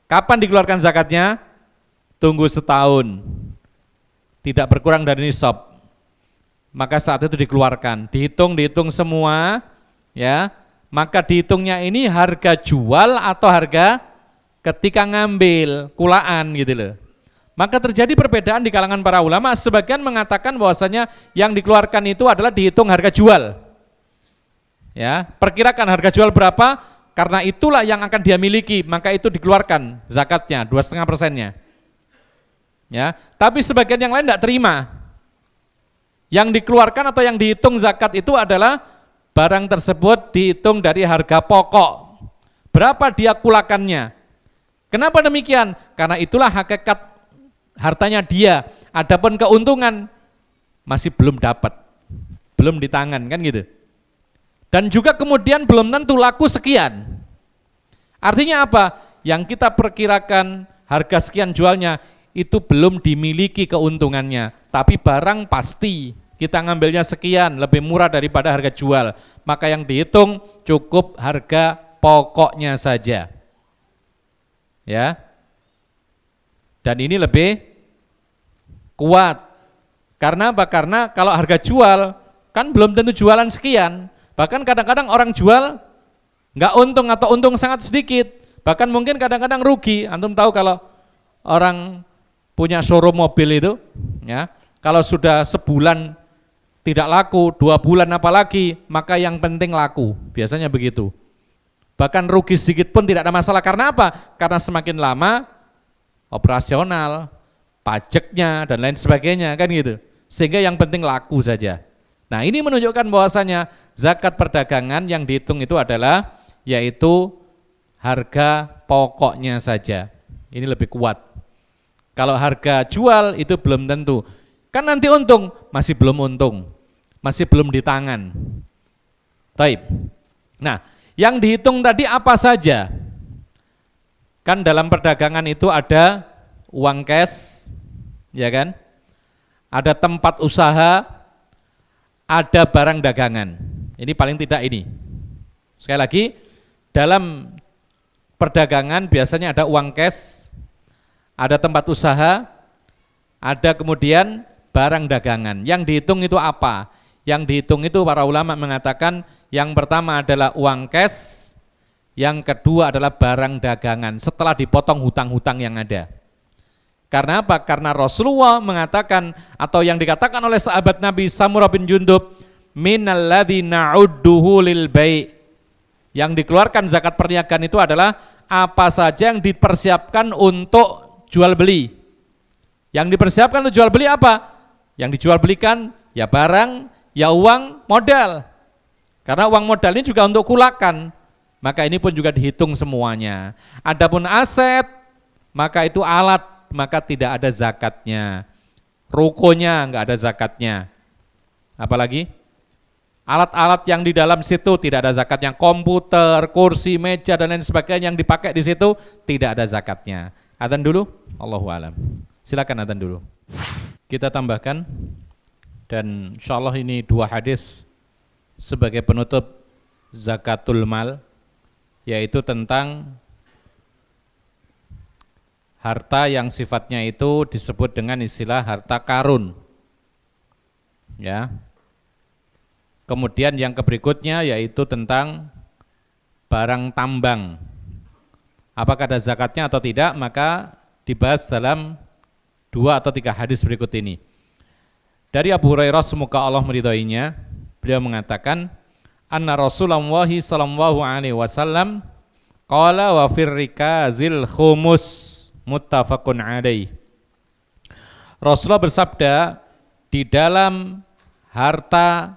Kapan dikeluarkan zakatnya? Tunggu setahun, tidak berkurang dari nisab, maka saat itu dikeluarkan, dihitung semua, ya, maka dihitungnya ini harga jual atau harga ketika ngambil kulaan gitu loh. Maka terjadi perbedaan di kalangan para ulama. Sebagian mengatakan bahwasanya yang dikeluarkan itu adalah dihitung harga jual, ya, perkirakan harga jual berapa, karena itulah yang akan dia miliki, maka itu dikeluarkan zakatnya 2,5%-nya. Ya, tapi sebagian yang lain tidak terima. Yang dikeluarkan atau yang dihitung zakat itu adalah barang tersebut dihitung dari harga pokok. Berapa dia kulakannya? Kenapa demikian? Karena itulah hakikat hartanya dia. Adapun keuntungan masih belum dapat, belum di tangan, kan gitu. Dan juga kemudian belum tentu laku sekian. Artinya apa? Yang kita perkirakan harga sekian jualnya itu belum dimiliki keuntungannya, tapi barang pasti kita ngambilnya sekian, lebih murah daripada harga jual. Maka yang dihitung cukup harga pokoknya saja. Ya. Dan ini lebih kuat. Karena apa? Karena kalau harga jual kan belum tentu jualan sekian. Bahkan kadang-kadang orang jual nggak untung atau untung sangat sedikit. Bahkan mungkin kadang-kadang rugi. Antum tahu kalau orang punya showroom mobil itu, ya, kalau sudah sebulan tidak laku, 2 bulan apalagi, maka yang penting laku. Biasanya begitu. Bahkan rugi sedikit pun tidak ada masalah. Karena apa? Karena semakin lama operasional, pajaknya dan lain sebagainya, kan gitu. Sehingga yang penting laku saja. Nah, ini menunjukkan bahwasanya zakat perdagangan yang dihitung itu adalah yaitu harga pokoknya saja. Ini lebih kuat. Kalau harga jual itu belum tentu. Kan nanti untung, masih belum untung. Masih belum di tangan. Baik. Nah, yang dihitung tadi apa saja? Kan dalam perdagangan itu ada uang cash, ya kan? Ada tempat usaha, ada barang dagangan. Ini paling tidak ini. Sekali lagi, dalam perdagangan biasanya ada uang cash, ada tempat usaha, ada kemudian barang dagangan. Yang dihitung itu apa? Yang dihitung itu para ulama mengatakan yang pertama adalah uang cash, yang kedua adalah barang dagangan setelah dipotong hutang-hutang yang ada. Karena apa? Karena Rasulullah mengatakan atau yang dikatakan oleh sahabat Nabi Samurah bin Jundub, minalladzi na'udduhu lil bai'. Yang dikeluarkan zakat perniagaan itu adalah apa saja yang dipersiapkan untuk jual beli. Yang dipersiapkan untuk jual beli apa? Yang dijual belikan ya barang, ya uang modal. Karena uang modal ini juga untuk kulakan. Maka ini pun juga dihitung semuanya. Adapun aset, maka itu alat, maka tidak ada zakatnya. Rukonya enggak ada zakatnya. Apalagi? Alat-alat yang di dalam situ tidak ada zakatnya. Komputer, kursi, meja dan lain sebagainya yang dipakai di situ tidak ada zakatnya. Adzan dulu, Allahu a'lam. Silakan adzan dulu. Kita tambahkan dan insyaallah ini 2 hadis sebagai penutup zakatul mal, yaitu tentang harta yang sifatnya itu disebut dengan istilah harta karun. Ya. Kemudian yang berikutnya yaitu tentang barang tambang. Apakah ada zakatnya atau tidak, maka dibahas dalam 2 atau 3 hadis berikut ini. Dari Abu Hurairah semoga Allah meridhoinya, beliau mengatakan, anna Rasulullah sallallahu alaihi wasallam qala wa fir rikazil khumus, muttafaqun alaih. Rasulullah bersabda, di dalam harta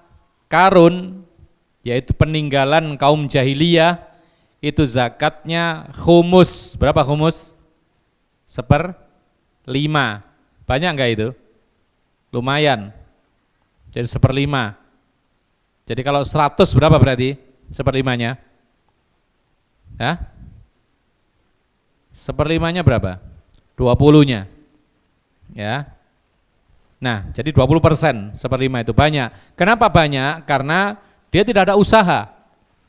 karun, yaitu peninggalan kaum jahiliyah, itu zakatnya khumus. Berapa khumus? 1/5. Banyak enggak itu? Lumayan. Jadi 1/5. Jadi kalau 100 berapa berarti 1/5-nya? Ya? 1/5-nya berapa? 20-nya. Ya. Nah, jadi 20%, 1/5 itu banyak. Kenapa banyak? Karena dia tidak ada usaha,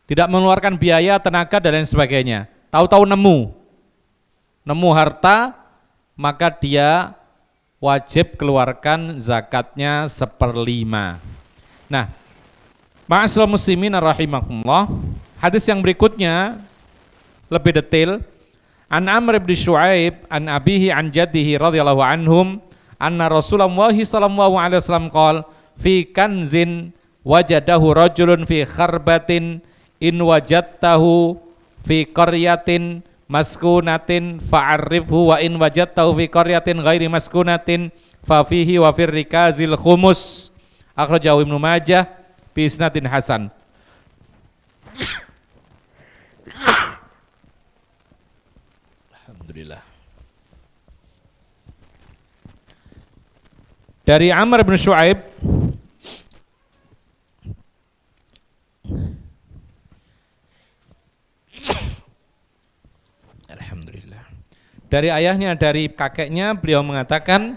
tidak mengeluarkan biaya, tenaga dan lain sebagainya. Tahu-tahu nemu harta, maka dia wajib keluarkan zakatnya 1/5. Nah, ma'asyiral muslimin rahimakumullah, hadis yang berikutnya lebih detail. An Amr bin Syuaib an abihi an jaddihi radhiyallahu anhum anna Rasulullah sallallahu alaihi wasallam qala fi kanzin wajadahu rajulun fi kharbatin in wajadtahu fi qaryatin maskunatin fa'arrifhu wa in wajadtahu fi qaryatin ghairi maskunatin fa fihi wa fir rikazil khumus, akhrajahu Ibnu Majah bi isnadin hasan. dari Amr bin Shu'aib Alhamdulillah. Dari ayahnya, dari kakeknya, beliau mengatakan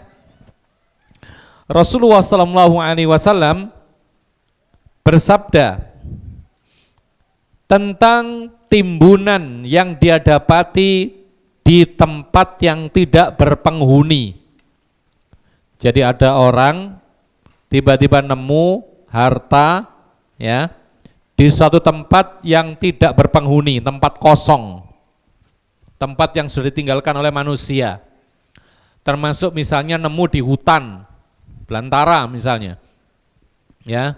Rasulullah sallallahu alaihi wasallam bersabda tentang timbunan yang dia dapati di tempat yang tidak berpenghuni. Jadi ada orang tiba-tiba nemu harta ya di suatu tempat yang tidak berpenghuni, tempat kosong, tempat yang sudah ditinggalkan oleh manusia. Termasuk misalnya nemu di hutan belantara misalnya, ya.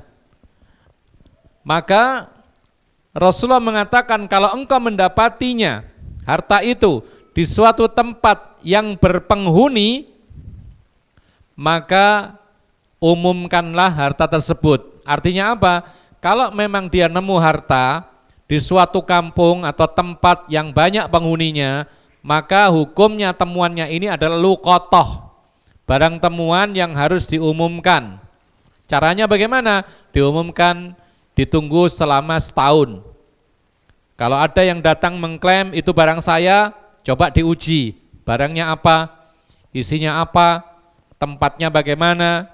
Maka Rasulullah mengatakan kalau engkau mendapatinya harta itu di suatu tempat yang berpenghuni, maka umumkanlah harta tersebut. Artinya apa? Kalau memang dia nemu harta di suatu kampung atau tempat yang banyak penghuninya, maka hukumnya temuannya ini adalah luqotoh, barang temuan yang harus diumumkan. Caranya bagaimana? Diumumkan, ditunggu selama setahun. Kalau ada yang datang mengklaim itu barang saya, coba diuji. Barangnya apa? Isinya apa? Tempatnya bagaimana?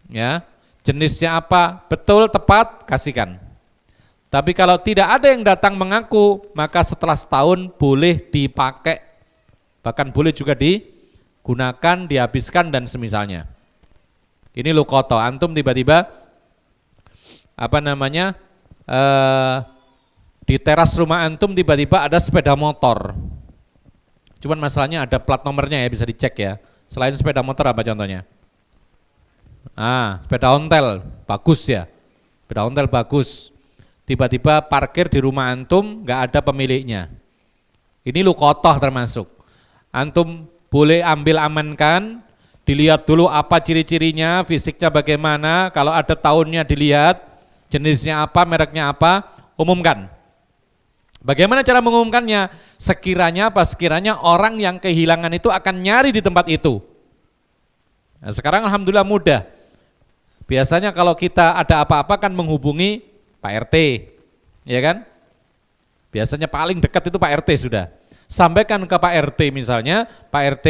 Ya, jenisnya apa? Betul, tepat, kasihkan. Tapi kalau tidak ada yang datang mengaku, maka setelah setahun boleh dipakai. Bahkan boleh juga digunakan, dihabiskan dan semisalnya. Ini luqoto, antum tiba-tiba di teras rumah antum tiba-tiba ada sepeda motor. Cuman masalahnya ada plat nomornya ya, bisa dicek ya. Selain sepeda motor apa contohnya? Sepeda ontel, bagus ya. Sepeda ontel bagus. Tiba-tiba parkir di rumah antum, nggak ada pemiliknya. Ini luqotoh termasuk. Antum boleh ambil amankan, dilihat dulu apa ciri-cirinya, fisiknya bagaimana, kalau ada tahunnya dilihat, jenisnya apa, mereknya apa, umumkan. Bagaimana cara mengumumkannya? Sekiranya orang yang kehilangan itu akan nyari di tempat itu. Nah, sekarang alhamdulillah mudah. Biasanya kalau kita ada apa-apa kan menghubungi Pak RT, ya kan? Biasanya paling dekat itu Pak RT sudah. Sampaikan ke Pak RT misalnya, Pak RT,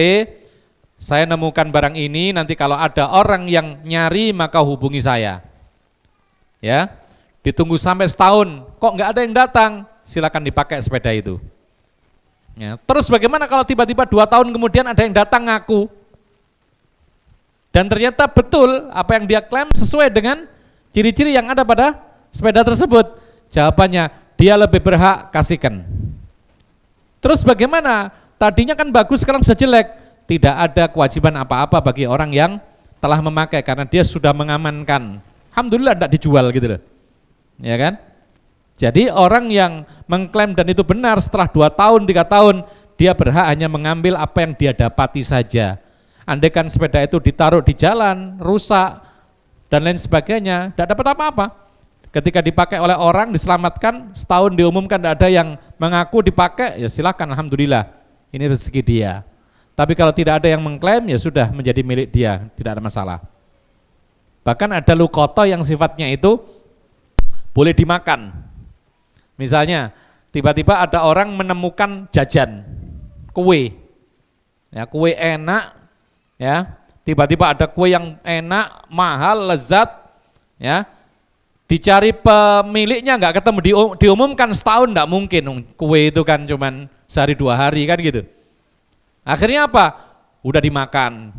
saya nemukan barang ini, nanti kalau ada orang yang nyari maka hubungi saya. Ya, ditunggu sampai setahun, kok nggak ada yang datang, silakan dipakai sepeda itu. Ya, terus bagaimana kalau tiba-tiba 2 tahun kemudian ada yang datang ngaku, dan ternyata betul apa yang dia klaim sesuai dengan ciri-ciri yang ada pada sepeda tersebut? Jawabannya, dia lebih berhak, kasihkan. Terus bagaimana? Tadinya kan bagus, sekarang sudah jelek. Tidak ada kewajiban apa-apa bagi orang yang telah memakai karena dia sudah mengamankan. Alhamdulillah tidak dijual gitu loh. Ya kan? Jadi orang yang mengklaim dan itu benar setelah 2 tahun, 3 tahun, dia berhak hanya mengambil apa yang dia dapati saja. Andaikan sepeda itu ditaruh di jalan, rusak dan lain sebagainya, tidak dapat apa-apa. Ketika dipakai oleh orang, diselamatkan, setahun diumumkan tidak ada yang mengaku dipakai, ya silakan, alhamdulillah, ini rezeki dia. Tapi kalau tidak ada yang mengklaim, ya sudah menjadi milik dia, tidak ada masalah. Bahkan ada luqoto yang sifatnya itu boleh dimakan. Misalnya, tiba-tiba ada orang menemukan jajan, kue, ya kue enak, ya tiba-tiba ada kue yang enak, mahal, lezat, ya. Dicari pemiliknya nggak ketemu, diumumkan setahun nggak mungkin, kue itu kan cuman sehari 2 hari kan gitu. Akhirnya apa? Udah dimakan.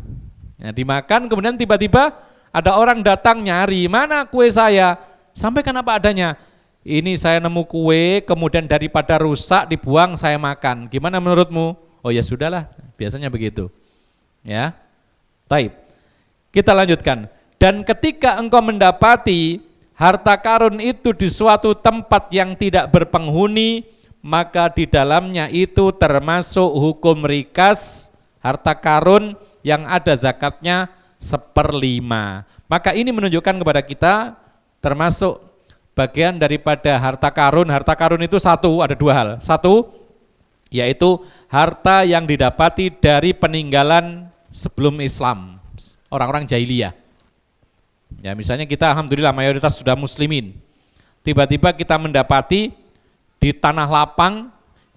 Ya, dimakan kemudian tiba-tiba ada orang datang nyari, mana kue saya? Sampaikan apa adanya. Ini saya nemu kue, kemudian daripada rusak dibuang saya makan. Gimana menurutmu? Oh ya sudahlah, biasanya begitu. Ya. Taib. Kita lanjutkan. Dan ketika engkau mendapati harta karun itu di suatu tempat yang tidak berpenghuni, maka di dalamnya itu termasuk hukum rikas, harta karun yang ada zakatnya 1/5. Maka ini menunjukkan kepada kita termasuk bagian daripada harta karun. Harta karun itu ada 2 hal. Satu, yaitu harta yang didapati dari peninggalan sebelum Islam, orang-orang jahiliyah. Ya, misalnya kita alhamdulillah mayoritas sudah muslimin. Tiba-tiba kita mendapati di tanah lapang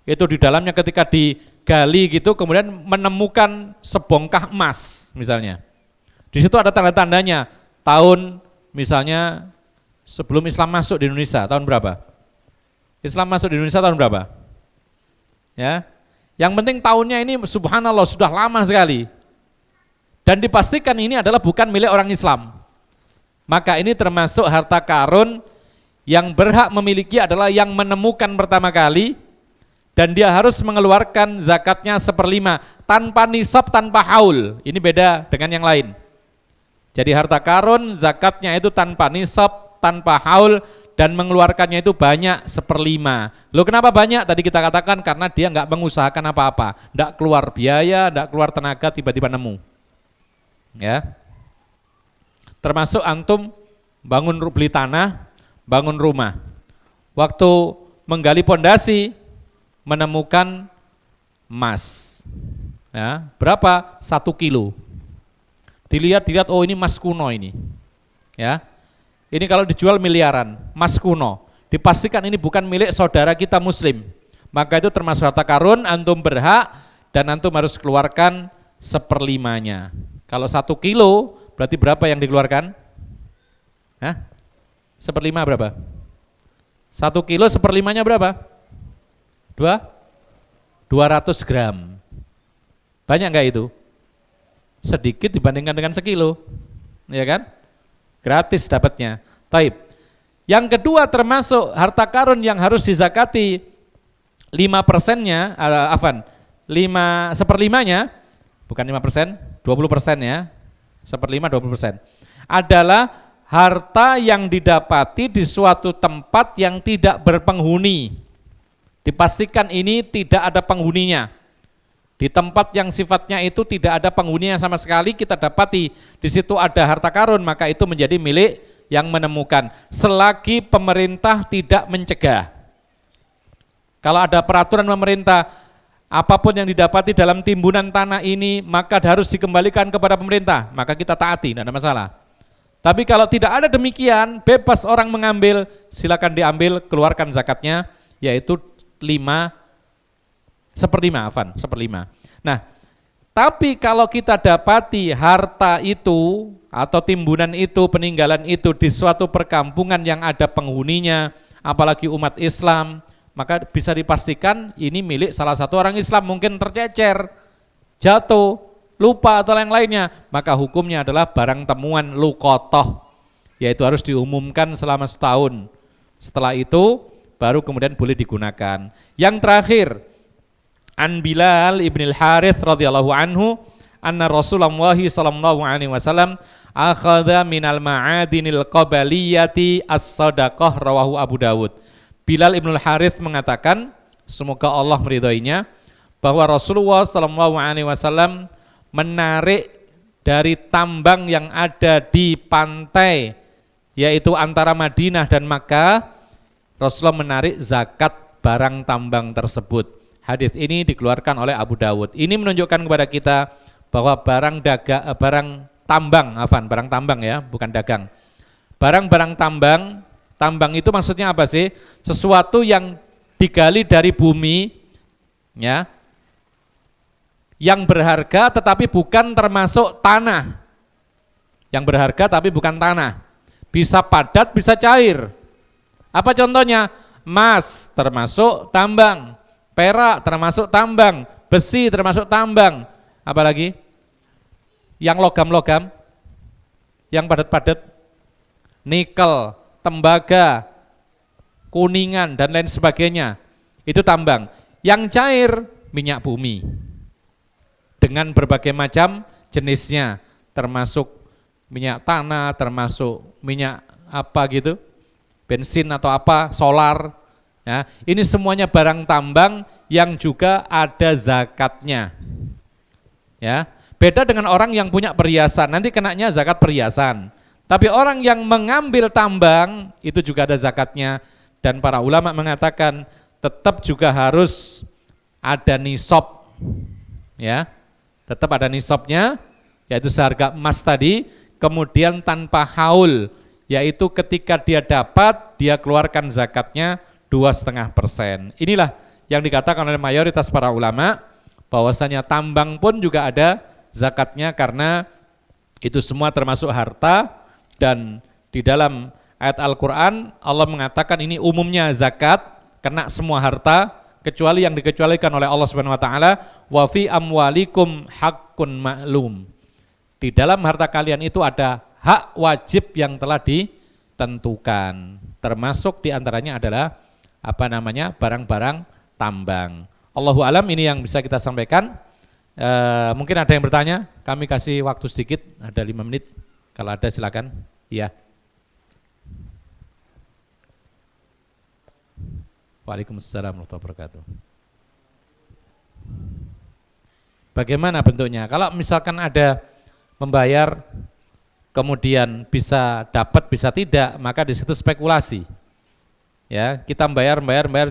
itu di dalamnya ketika digali gitu kemudian menemukan sebongkah emas misalnya. Di situ ada tanda-tandanya tahun misalnya sebelum Islam masuk di Indonesia tahun berapa? Islam masuk di Indonesia tahun berapa? Ya. Yang penting tahunnya ini subhanallah sudah lama sekali. Dan dipastikan ini adalah bukan milik orang Islam. Maka ini termasuk harta karun yang berhak memiliki adalah yang menemukan pertama kali dan dia harus mengeluarkan zakatnya 1/5 tanpa nisab, tanpa haul. Ini beda dengan yang lain. Jadi harta karun zakatnya itu tanpa nisab, tanpa haul dan mengeluarkannya itu banyak 1/5. Loh kenapa banyak? Tadi kita katakan karena dia nggak mengusahakan apa-apa, nggak keluar biaya, nggak keluar tenaga, tiba-tiba nemu. Ya. Termasuk antum beli tanah, bangun rumah. Waktu menggali pondasi menemukan emas. Ya, berapa? 1 kilo. Dilihat, oh ini emas kuno ini. Ya. Ini kalau dijual miliaran, emas kuno. Dipastikan ini bukan milik saudara kita muslim. Maka itu termasuk harta karun, antum berhak dan antum harus keluarkan 1/5-nya. Kalau 1 kilo berarti berapa yang dikeluarkan? Hah? 1/5 berapa? 1 kilo 1/5-nya berapa? 200 gram. Banyak nggak itu? Sedikit dibandingkan dengan sekilo, ya kan? Gratis dapatnya. Taib. Yang kedua termasuk harta karun yang harus dizakati 5%-nya, 1/5-nya, bukan 5%, 20% ya. 1/5 20% adalah harta yang didapati di suatu tempat yang tidak berpenghuni. Dipastikan ini tidak ada penghuninya. Di tempat yang sifatnya itu tidak ada penghuninya sama sekali, kita dapati di situ ada harta karun, maka itu menjadi milik yang menemukan. Selagi pemerintah tidak mencegah. Kalau ada peraturan pemerintah apapun yang didapati dalam timbunan tanah ini maka harus dikembalikan kepada pemerintah, maka kita taati, tidak ada masalah. Tapi kalau tidak ada demikian, bebas orang mengambil, silakan diambil, keluarkan zakatnya, yaitu 1/5. Nah, tapi kalau kita dapati harta itu atau timbunan itu, peninggalan itu di suatu perkampungan yang ada penghuninya, apalagi umat Islam, maka bisa dipastikan ini milik salah satu orang Islam, mungkin tercecer, jatuh, lupa atau yang lainnya, maka hukumnya adalah barang temuan luqotoh, yaitu harus diumumkan selama setahun. Setelah itu baru kemudian boleh digunakan. Yang terakhir, An Bilal ibn al-Harith radhiyallahu anhu, anna Rasulullah sallallahu alaihi wasallam akhadha minal ma'adinil qabaliyati as-sadaqah, rawahu Abu Dawud. Bilal ibn al-Harith mengatakan, semoga Allah meridhoinya, bahwa Rasulullah sallallahu alaihi wasallam menarik dari tambang yang ada di pantai, yaitu antara Madinah dan Makkah. Rasulullah menarik zakat barang tambang tersebut. Hadis ini dikeluarkan oleh Abu Dawud. Ini menunjukkan kepada kita bahwa barang tambang ya, bukan dagang. Barang-barang tambang itu maksudnya apa sih? Sesuatu yang digali dari bumi, ya, yang berharga tetapi bukan termasuk tanah. Yang berharga tapi bukan tanah. Bisa padat, bisa cair. Apa contohnya? Emas termasuk tambang, perak termasuk tambang, besi termasuk tambang. Apalagi? Yang logam-logam, yang padat-padat, nikel, tembaga, kuningan dan lain sebagainya, itu tambang. Yang cair, minyak bumi dengan berbagai macam jenisnya, termasuk minyak tanah, termasuk minyak apa gitu, bensin atau apa, solar ya. Ini semuanya barang tambang yang juga ada zakatnya ya. Beda dengan orang yang punya perhiasan, nanti kenanya zakat perhiasan. Tapi orang yang mengambil tambang itu juga ada zakatnya, dan para ulama mengatakan tetap juga harus ada nisab ya, tetap ada nisabnya, yaitu seharga emas tadi. kemudian tanpa haul, yaitu ketika dia dapat, dia keluarkan zakatnya 2,5%. Inilah yang dikatakan oleh mayoritas para ulama, bahwasanya tambang pun juga ada zakatnya karena itu semua termasuk harta, dan di dalam ayat Al-Quran Allah mengatakan ini umumnya zakat, kena semua harta, kecuali yang dikecualikan oleh Allah Subhanahu wa taala, wa fi amwalikum haqqun ma'lum. Di dalam harta kalian itu ada hak wajib yang telah ditentukan. Termasuk diantaranya adalah barang-barang tambang. Allahu alam, ini yang bisa kita sampaikan. Mungkin ada yang bertanya, kami kasih waktu sedikit, ada 5 menit. Kalau ada silakan. Ya. Waalaikumsalam warahmatullahi wabarakatuh. Bagaimana bentuknya? Kalau misalkan ada membayar, kemudian bisa dapat, bisa tidak, maka di situ spekulasi. Ya, kita membayar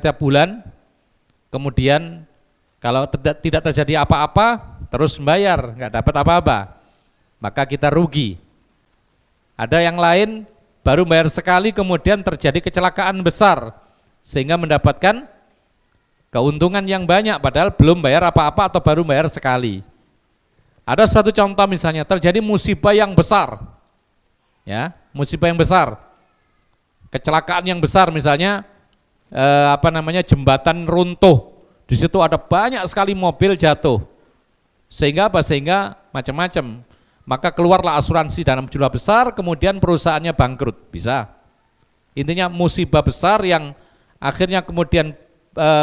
tiap bulan, kemudian kalau tidak terjadi apa-apa, terus membayar, nggak dapat apa-apa, maka kita rugi. Ada yang lain baru bayar sekali, kemudian terjadi kecelakaan besar, sehingga mendapatkan keuntungan yang banyak, padahal belum bayar apa-apa atau baru bayar sekali. Ada suatu contoh misalnya, terjadi musibah yang besar, ya, musibah yang besar, kecelakaan yang besar misalnya, jembatan runtuh, di situ ada banyak sekali mobil jatuh, sehingga macam-macam, maka keluarlah asuransi dalam jumlah besar, kemudian perusahaannya bangkrut, bisa. Intinya musibah besar yang akhirnya kemudian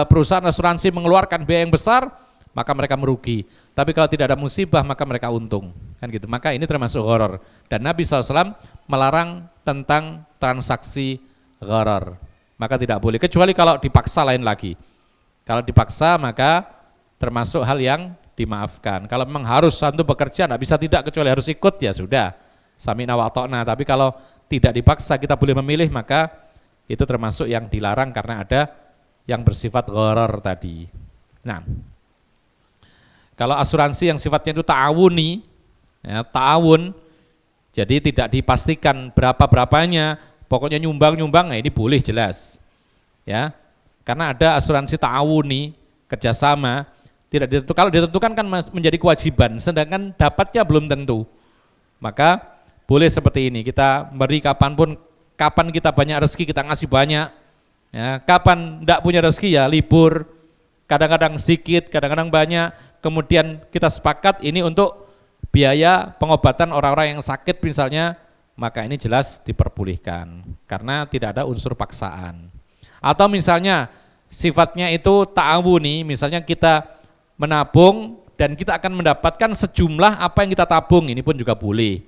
perusahaan asuransi mengeluarkan biaya yang besar, maka mereka merugi. Tapi kalau tidak ada musibah, maka mereka untung, kan gitu. Maka ini termasuk gharar, dan Nabi SAW melarang tentang transaksi gharar, maka tidak boleh, kecuali kalau dipaksa lain lagi. Kalau dipaksa maka termasuk hal yang dimaafkan. Kalau memang harus antum bekerja, tidak bisa tidak, kecuali harus ikut, ya sudah, sami'na wa ata'na. Tapi kalau tidak dipaksa, kita boleh memilih, maka itu termasuk yang dilarang karena ada yang bersifat gharar tadi. Nah, kalau asuransi yang sifatnya itu ta'awuni, ya, ta'awun, jadi tidak dipastikan berapa-berapanya, pokoknya nyumbang-nyumbang, nah ini boleh jelas. Ya, karena ada asuransi ta'awuni, kerjasama, tidak ditentukan, kalau ditentukan kan menjadi kewajiban, sedangkan dapatnya belum tentu. Maka boleh seperti ini, kita beri kapanpun, kapan kita banyak rezeki kita ngasih banyak, ya, kapan tidak punya rezeki ya libur, kadang-kadang sedikit, kadang-kadang banyak, kemudian kita sepakat ini untuk biaya pengobatan orang-orang yang sakit misalnya, maka ini jelas diperbolehkan karena tidak ada unsur paksaan. Atau misalnya sifatnya itu ta'awuni, misalnya kita menabung dan kita akan mendapatkan sejumlah apa yang kita tabung, ini pun juga boleh.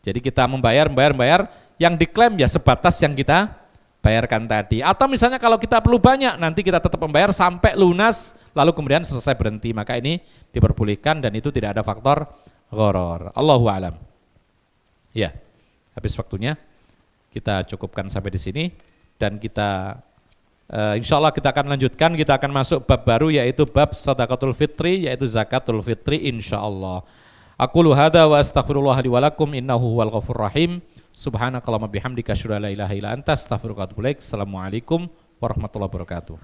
Jadi kita membayar, yang diklaim ya sebatas yang kita bayarkan tadi. Atau misalnya kalau kita perlu banyak, nanti kita tetap membayar sampai lunas, lalu kemudian selesai berhenti, maka ini diperbolehkan dan itu tidak ada faktor gharar. Allahu a'lam. Ya, habis waktunya, kita cukupkan sampai di sini dan kita insya Allah kita akan lanjutkan, kita akan masuk bab baru yaitu bab Shadaqatul Fitri, yaitu zakatul fitri insya Allah. Aqulu hadza wa astaghfirullah li wa lakum innahu huwal ghafurur rahim. Subhanakallahumma bihamdika asyhadu an la ilaha illa anta astaghfiruka wa atubu ilaik. Assalamualaikum warahmatullahi wabarakatuh.